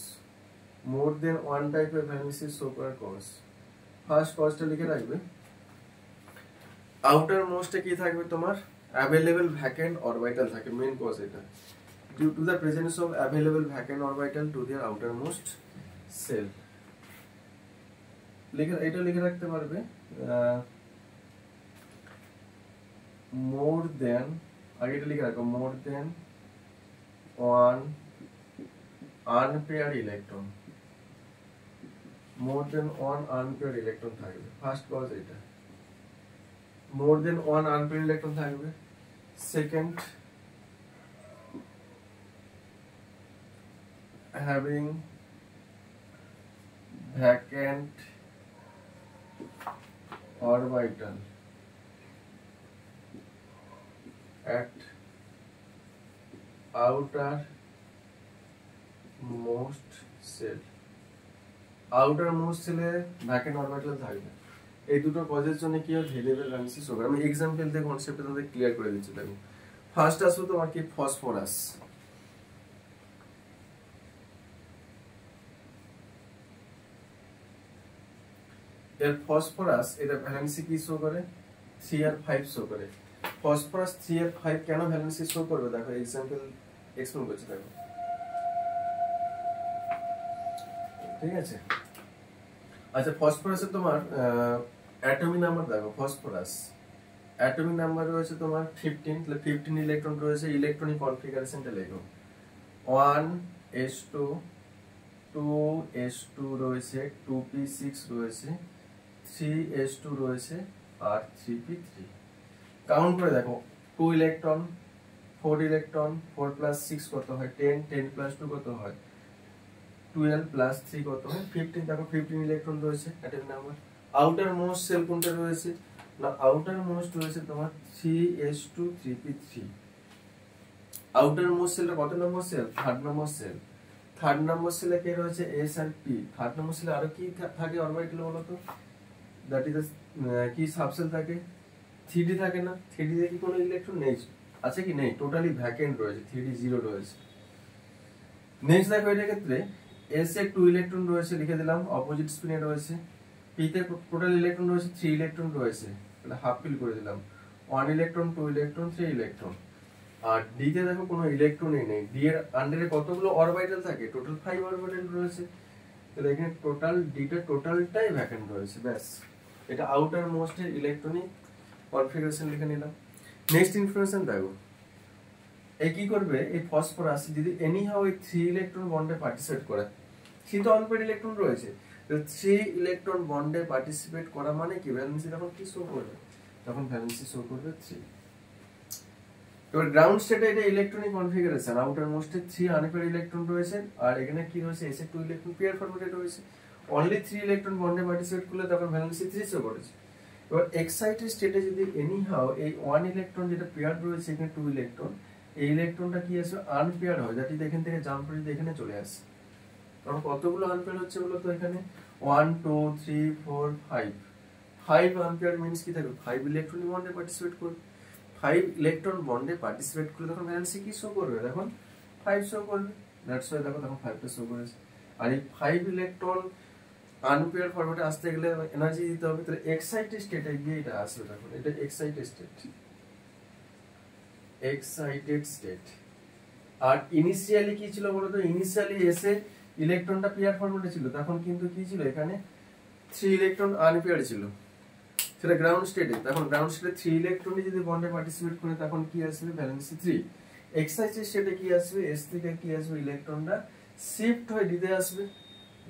more than one type of valency show করার কস, first কসটা লিখে রাখবে। আউটার মোস্টে কি থাকবে তোমার, available vacant orbital থাকে, মেইন কজ এটা, due to the presence of available vacant orbital to their outermost shell। এটা লিখে রাখতে পারবে more than আগে এটা লিখে রাখো, মোর দেন ওয়ান আনপেয়ার ইলেকট্রন, মোর দেন ওয়ান আনপেয়ার ইলেকট্রন থাকবে। ফার্স্ট কজ এটা, মোর দেন ওয়ান আনপেয়ার ইলেকট্রন থাকবে। Second, having vacant orbital at outermost cell, outermost cell A vacant orbital থাকবে। এই দুটো কজের জন্য কি হয়, ভেরিয়েবল ভ্যালেন্সি শো করে। আমি এক্সাম্পল দিয়ে কনসেপ্টটা তোমাদের ক্লিয়ার করে দিচ্ছি। দেখো ফার্স্ট আসবে তোমার কি, ফসফরাস। এর ফসফরাস এটা ভ্যালেন্সি কি শো করে, 3 আর 5 শো করে। ফসফরাস 3 আর 5 কেন ভ্যালেন্সি শো করবে, দেখো এক্সাম্পল এক্সপ্লেন করছি। দেখো ঠিক আছে, আচ্ছা ফসফরাসের তোমার অ্যাটমিক নাম্বার দেখো, ফসফরাস অ্যাটমিক নাম্বার রয়েছে তোমার 15, তাহলে 15 ইলেকট্রন রয়েছে। ইলেকট্রনিক কনফিগারেশনটা লেখো, 1s2, 2s2 রয়েছে, 2p6 রয়েছে, 3s2 রয়েছে আর 3p3। কাউন্ট করে দেখো, 2 ইলেকট্রন, 4 ইলেকট্রন, 4 প্লাস 6 কত হয় 10, 10 প্লাস 2 কত হয় 12 প্লাস 3 কত হয় 15। দেখো 15 ইলেকট্রন রয়েছে atomic number. Outermost shell কোনটা রয়েছে না, আউটার মোস্ট রয়েছে তোমার 3s2 3p3। আউটার মোস্ট সেলটা কত number shell, third number shell. Third number সেলে কে রয়েছে, এস আর পি। থার্ড নম্বর সেলে আরো কি থাকে অরবিটাল বলো তো, দ্যাট ইজ কি সাবসেল থাকে, 3d থাকে না। 3d তে কি কোনো ইলেকট্রন নেই, আছে কি নেই, টোটালি ভ্যাকেন্ট রয়েছে, 3d জিরো রয়েছে। নেক্সট দেখো এটার ক্ষেত্রে এস এ 2 ইলেকট্রন রয়েছে, লিখে দিলাম, অপোজিট স্পিনে রয়েছে। পি তে টোটাল ইলেকট্রন রয়েছে 3 ইলেকট্রন রয়েছে, তাহলে হাফ ফিল করে দিলাম, 1 ইলেকট্রন, 2 ইলেকট্রন, 3 ইলেকট্রন। আর ডি তে দেখো কোনো ইলেকট্রনই নেই। ডি এর আন্ডারে কতগুলো অরবিটাল থাকে, টোটাল 5 অরবিটাল রয়েছে, তাহলে এখানে টোটাল ডি টা টোটালটাই ভ্যাকেন্ট রয়েছে। ব্যাস, এটা আউটার মোস্ট এর ইলেকট্রনিক কনফিগারেশন লিখে নিলাম। নেক্সট ইনফরমেশন দেখো, এই কি করবে, এই ফসফরাস যদি এনি হাউ এই 3 ইলেকট্রন বন্ডে পার্টিসিপেট করে, 3 তো আনপেয়ার্ড ইলেকট্রন রয়েছে, তো 3 ইলেকট্রন বন্ডে পার্টিসিপেট করা মানে কি, ভ্যালেন্সি তখন কি শো করবে, তখন ভ্যালেন্সি শো করবে 3। এবার গ্রাউন্ড স্টেটে এটা ইলেকট্রনিক কনফিগারেশন, আউটার মোস্টে 3 আনপেয়ার্ড ইলেকট্রন রয়েছে, আর এখানে কি রয়েছে, এসে 2 ইলেকট্রন পেয়ার ফরম্যাটে রয়েছে। অনলি 3 ইলেকট্রন বন্ডে পার্টিসিপেট করলে তখন ভ্যালেন্সি 3 শো করেছে। এবার এক্সাইটেড স্টেটে যদি এনি হাউ এই 1 ইলেকট্রন যেটা পেয়ার রয়েছে, এখানে 2 ইলেকট্রন, এই ইলেকট্রনটা কি আসবে, আনপেয়ার হয়, দ্যাট ইজ এখান থেকে জাম্প করে যদি এখানে চলে আসে, তখন কতগুলো আনপেয়ার হচ্ছে বলো তো, এখানে 1 2 3 4 5 5 আনপেয়ার মিন্স কি থাকবে, 5 ইলেকট্রন বন্ডে পার্টিসিপেট করবে। 5 ইলেকট্রন বন্ডে পার্টিসিপেট করলে তখন ভ্যালেন্সি কি শো করবে, দেখুন 5 শো করবে। দ্যাটস ওয়াই দেখো তখন 5 টা শো করেছে। আর এই 5 ইলেকট্রন আনপেয়ার ফরম্যাটে আসতে গেলে এনার্জি দিতে হবে, তাহলে এক্সাইটেড স্টেটে গিয়ে এটা আসবে। তখন এটা এক্সাইটেড স্টেট, এক্সাইটেড স্টেট। আর ইনিশিয়ালি কি ছিল বলতো, ইনিশিয়ালি এসে ইলেকট্রনটা পেয়ার ফরম্যাটে ছিল, তখন কিন্তু কি ছিল, এখানে 3 ইলেকট্রন আনপেয়ার ছিল, সেটা গ্রাউন্ড স্টেটে। তখন গ্রাউন্ড স্টেটে 3 ইলেকট্রনই যদি বন্ডে পার্টিসিপেট করে, তখন কি আসবে, ভ্যালেন্সি 3। এক্সাইটেড স্টেটে কি আসবে, এস থেকে কি আসবে, ইলেকট্রনটা শিফট হয়ে দিতে আসবে।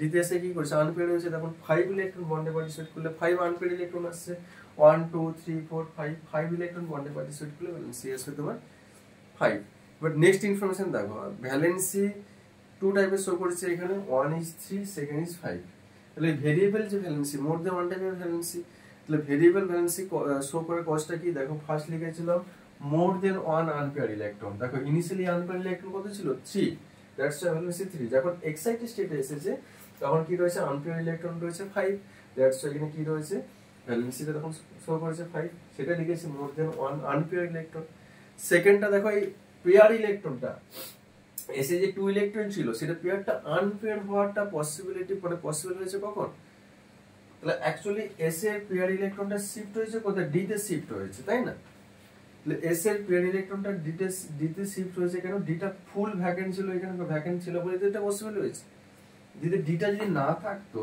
দিতে এসে কি করছে, আনপেয়ার হয়েছে, তখন 5 ইলেকট্রন বন্ডে পার্টিসিপেট করলে 5 আনপেয়ার ইলেকট্রন আসছে, 1 2 3 4 5 5 ইলেকট্রন বন্ডে পার্টিসিপেট করলে ভ্যালেন্সি আসবে তোমার 5। বাট নেক্সট ইনফরমেশন দেখো, ভ্যালেন্সি 2 টাইপের শো করেছে এখানে, 1 is 3, সেকেন্ড is 5। তাহলে ভেরিয়েবল যে ভ্যালেন্সি, মোর দেন 1 টাইপের ভ্যালেন্সি, তাহলে ভেরিয়েবল ভ্যালেন্সি শো করে কজটা কি, দেখো ফার্স্ট লিখেছিলাম মোর দেন 1 আনপেয়ার ইলেকট্রন। দেখো ইনিশিয়ালি আনপেয়ার ইলেকট্রন কত ছিল, 3, দ্যাটস ওয়াই ভ্যালেন্সি 3। যখন এক্সাইটেড স্টেটে এসেছে, তখন কি রয়েছে, আনপেয়ার ইলেকট্রন রয়েছে 5, দ্যাটস ওয়াই এখানে কি রয়েছে, ভ্যালেন্সিটা তখন শো করেছে 5, সেটা লিখেছি মোর দেন 1 আনপেয়ার ইলেকট্রন। সেকেন্ডটা দেখো, এই পেয়ার ইলেকট্রনটা এসে যে 2 ইলেকট্রন ছিল, সেটা পেয়ারটা আনপেয়ার হওয়ারটা পসিবিলিটি পরে পসিবল হয়েছে কখন, তাহলে অ্যাকচুয়ালি এস এর পেয়ার ইলেকট্রনটা শিফট হয়েছে কোথায়, ডি তে শিফট হয়েছে, তাই না। তাহলে এস এর পেয়ার ইলেকট্রনটা ডি তে শিফট হয়েছে কেন, ডিটা ফুল ভ্যাকেন্ট ছিল, এখানে ভ্যাকেন্ট ছিল বলে এটা পসিবল হয়েছে। যদি ডিটা যদি না থাকতো,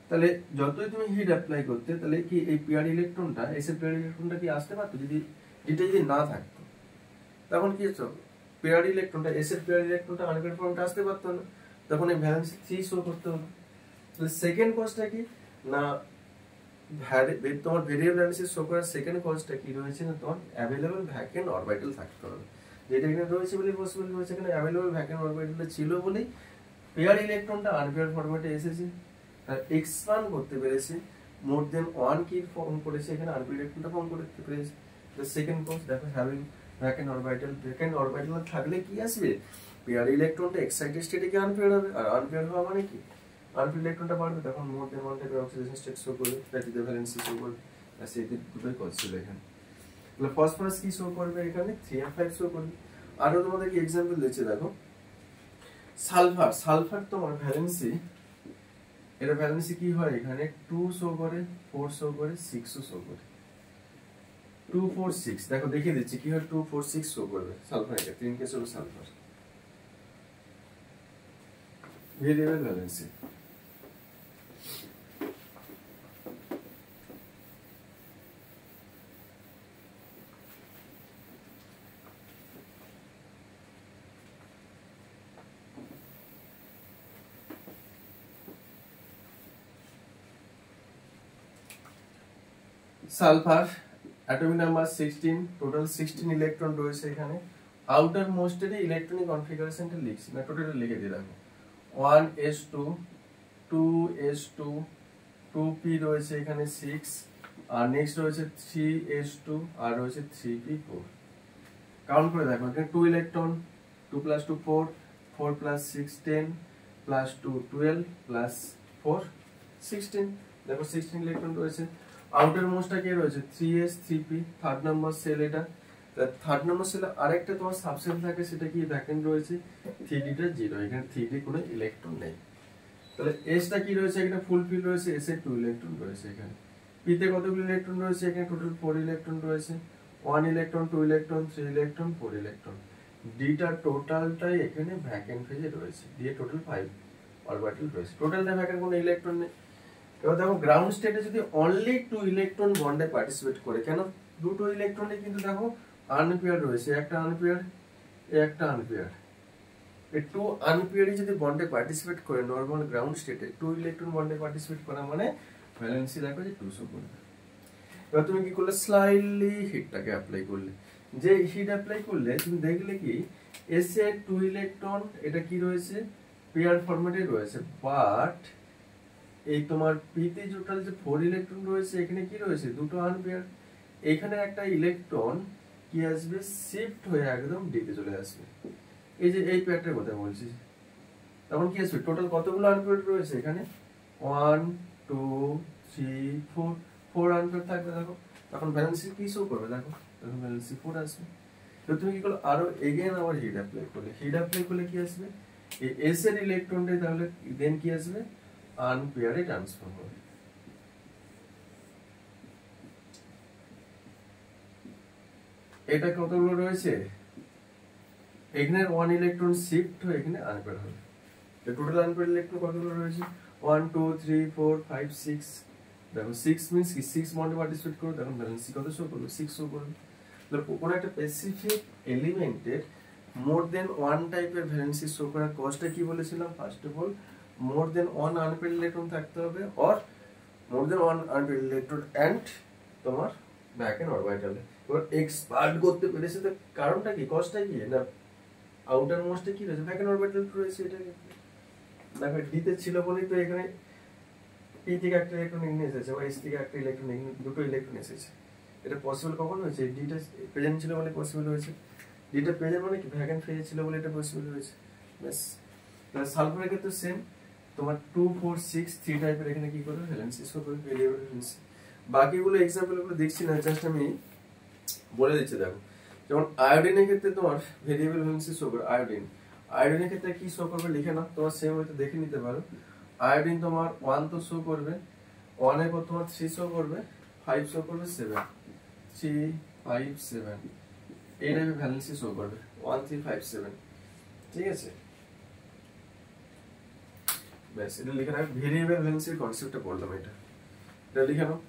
তাহলে যতই তুমি হিট অ্যাপ্লাই করতে, তাহলে কি এই পেয়ার ইলেকট্রনটা, এস এর পেয়ার ইলেকট্রনটা কি আসতে পারতো, যদি ডিটা যদি না থাকতো। তখন কি হতো, পেয়ার ইলেকট্রনটা এস এর পেয়ার ইলেকট্রনটা আনপেয়ার ফর্মটা আসতে পারতো না, তখন এই ভ্যালেন্সি 3 শো করতে হলো। তাহলে সেকেন্ড কজটা কি না, তোমার ভেরিয়েবল অ্যানালিসিস শো করার সেকেন্ড কজটা কি রয়েছে না, তোমার অ্যাভেলেবল ভ্যাকেন্ট অরবিটাল থাকতে হবে। যেটা এখানে রয়েছে বলে পসিবল রয়েছে, এখানে অ্যাভেলেবল ভ্যাকেন্ট অরবিটাল ছিল বলেই পেয়ার ইলেকট্রনটা আনপেয়ার ফরম্যাটে এসেছে, আর এক্সপান্ড করতে পেরেছে, মোর দেন ওয়ান কি ফর্ম করেছে, এখানে আনপেয়ার ইলেকট্রনটা ফর্ম করতে পেরেছে। দ্য সেকেন্ড কজ দেখো, হ্যাভিং ভ্যাকেন্ট অরবিটাল থাকলে কি আসবে, পেয়ার ইলেকট্রনটা এক্সাইটেড স্টেটে কি আনপেয়ার হবে, আর আনপেয়ার হওয়া মানে কি, আনপেয়ার ইলেকট্রনটা বাড়বে, তখন মোর দেন ওয়ান টাইপের অক্সিডেশন স্টেট শো করবে, প্যাটিতে ভ্যালেন্সি শো করবে। আর সেটি দুটোই কজ ছিল এখানে। তাহলে ফসফরাস কি শো করবে এখানে, 3 আর 5 শো করবে। আরো তোমাদেরকে এক্সাম্পল দিচ্ছি দেখো, সালফার তোমার ভ্যালেন্সি, এর ভ্যালেন্সি কি হয় এখানে 2 শো করে, 4 শো করে, 6 শো করে, 2 4 6 দেখো দেখিয়ে দিচ্ছি কি হয়, 2 4 6 শো করবে সালফার, এটা 3 কেস হলো sulphur variable valency. Sulphur atomic number 16, total 16 electron রয়েছে এখানে। আউটার মোস্টের ইলেকট্রনিক কনফিগারেশনটা লিখছি না, টোটাল লিখে দিয়ে রাখো, 1s2 2s2 2p রয়েছে এখানে 6, আর নেক্সট রয়েছে 3s2 আর রয়েছে 3p4। কাউন্ট করে দেখো, এখানে 2 ইলেকট্রন, 2 + 2 4, 4 + 6 10, +2 12, +4 16, দেখো 16 ইলেকট্রন রয়েছে। আউটার মোস্টটা কে রয়েছে 3s 3p, third number shell এটা। থার্ড নাম্বার সেলে আরেকটা তোমার সাবসেল থাকে, সেটা কি ভ্যাকেন্ট রয়েছে, 3d-টা 0, এখানে 3d কোনো ইলেকট্রন নেই। তাহলে s-টা কি রয়েছে, এখানে ফুল ফিল রয়েছে, s এর 2 ইলেকট্রন রয়েছে এখানে। p-তে কতগুলো ইলেকট্রন রয়েছে, এখানে টোটাল 4 ইলেকট্রন রয়েছে, 1 ইলেকট্রন 2 ইলেকট্রন 3 ইলেকট্রন 4 ইলেকট্রন। d-টা টোটালটাই এখানে ভ্যাকেন্ট ফেজে রয়েছে, d এর টোটাল 5 অরবিটাল রয়েছে, টোটালটা ভ্যাকেন্ট কোনো ইলেকট্রন নেই। এবার দেখো গ্রাউন্ড স্টেটে যদি অনলি 2 ইলেকট্রন বন্ডে পার্টিসিপেট করে, কেন দুটো ইলেকট্রনে কিন্তু দেখো আনপেয়ার রয়েছে, একটা আনপেয়ার একটা আনপেয়ার, এই 2 আনপেয়ারই যদি বন্ডে পার্টিসিপেট করে নরমাল গ্রাউন্ড স্টেটে, 2 ইলেকট্রন বন্ডে পার্টিসিপেট করা মানে ভ্যালেন্সি দেখো যে 2 শো করবে। এবার তুমি কি করলে, স্লাইটলি হিটটাকে অ্যাপ্লাই করলে, যে হিট অ্যাপ্লাই করলে তুমি দেখলে কি এস এর 2 ইলেকট্রন এটা কি রয়েছে, পেয়ার ফরম্যাটে রয়েছে, বাট এই তোমার পিতে টোটাল যে 4 ইলেকট্রন রয়েছে, এখানে কি রয়েছে দুটো আনপেয়ার, এখানে একটা ইলেকট্রন কি আসবে, শিফট হয়ে একদম ডিতে চলে আসবে, এই যে এই পেয়ারটার কথা বলছি। তখন কি আসবে, টোটাল কতগুলো আনপেয়ার রয়েছে এখানে, 1 2 3 4, 4 আনপেয়ার থাকবে দেখো, তখন ভ্যালেন্সি কি শো করবে দেখো, তখন ভ্যালেন্সি 4 আসবে। তো তুমি কি করলে, আরো এগেইন আবার হিট অ্যাপ্লাই করলে কি আসবে, এই এস এর ইলেকট্রনটাই তাহলে দেন কি আসবে, আনপেয়ারে ট্রান্সফার হবে। এটা কতগুলো রয়েছে, এখানে 1 ইলেকট্রন শিফট হয়ে এখানে আনপেয়ার হবে, তো টোটাল আনপেয়ার ইলেকট্রন কতগুলো রয়েছে, 1 2 3 4 5 6, দেখো 6 মিন্স কি 6 বন্ডে পার্টিসিপেট করবে, তখন ভ্যালেন্সি কত শো করবে, 6 শো করবে। তাহলে কোনো একটা স্পেসিফিক এলিমেন্টের মোর দেন 1 টাইপের ভ্যালেন্সি শো করার কজটা কি বলেছিলাম, first of all more than 1 unpaired electron থাকতে হবে, or more than 1 unpaired electron and তোমার ভ্যাকেন্ট অরবিটালে। এবার এক্সপার্ট করতে পেরেছে, তো কারণটা কি, কজটা কি না, আউটার মোস্টে কি রয়েছে, ভ্যাকেন্ট অরবিটাল রয়েছে, এটা দেখো ডিতে ছিল বলেই তো এখানে পি থেকে একটা ইলেকট্রন এখানে এসেছে, বা এস থেকে একটা ইলেকট্রন এখানে, দুটো ইলেকট্রন এসেছে। এটা পসিবল কখন হয়েছে, ডিটা প্রেজেন্ট ছিল বলে পসিবল হয়েছে, ডিটা প্রেজেন্ট মানে কি ভ্যাকেন্ট ফেজে ছিল বলে এটা পসিবল হয়েছে, ব্যাস। তাহলে সালফারের ক্ষেত্রে সেম, তোমার 2 4 6 3 টাইপের এখানে কি করবে, ভ্যালেন্সি শো করবে, ভেরিয়েবল ভ্যালেন্সি। বাকিগুলো এক্সাম্পল গুলো দেখছি না, জাস্ট আমি বলে দিচ্ছি দেখো। যেমন আয়োডিনের ক্ষেত্রে তোমার ভেরিয়েবল ভ্যালেন্সি শো করে, আয়োডিনের ক্ষেত্রে কি শো করবে লিখে নাও, তোমার সেম হয়তো দেখে নিতে পারো। আয়োডিন তোমার 1 তো শো করবে, 1 এর পর তোমার 3 শো করবে, 5 শো করবে, 7 3 5 7, এই টাইপের ভ্যালেন্সি শো করবে 1 3 5 7, ঠিক আছে, ব্যাস। এটা লিখে রাখো, ভেরিয়েবল ভ্যালেন্সির কনসেপ্টটা বললাম, এটা লিখে নাও।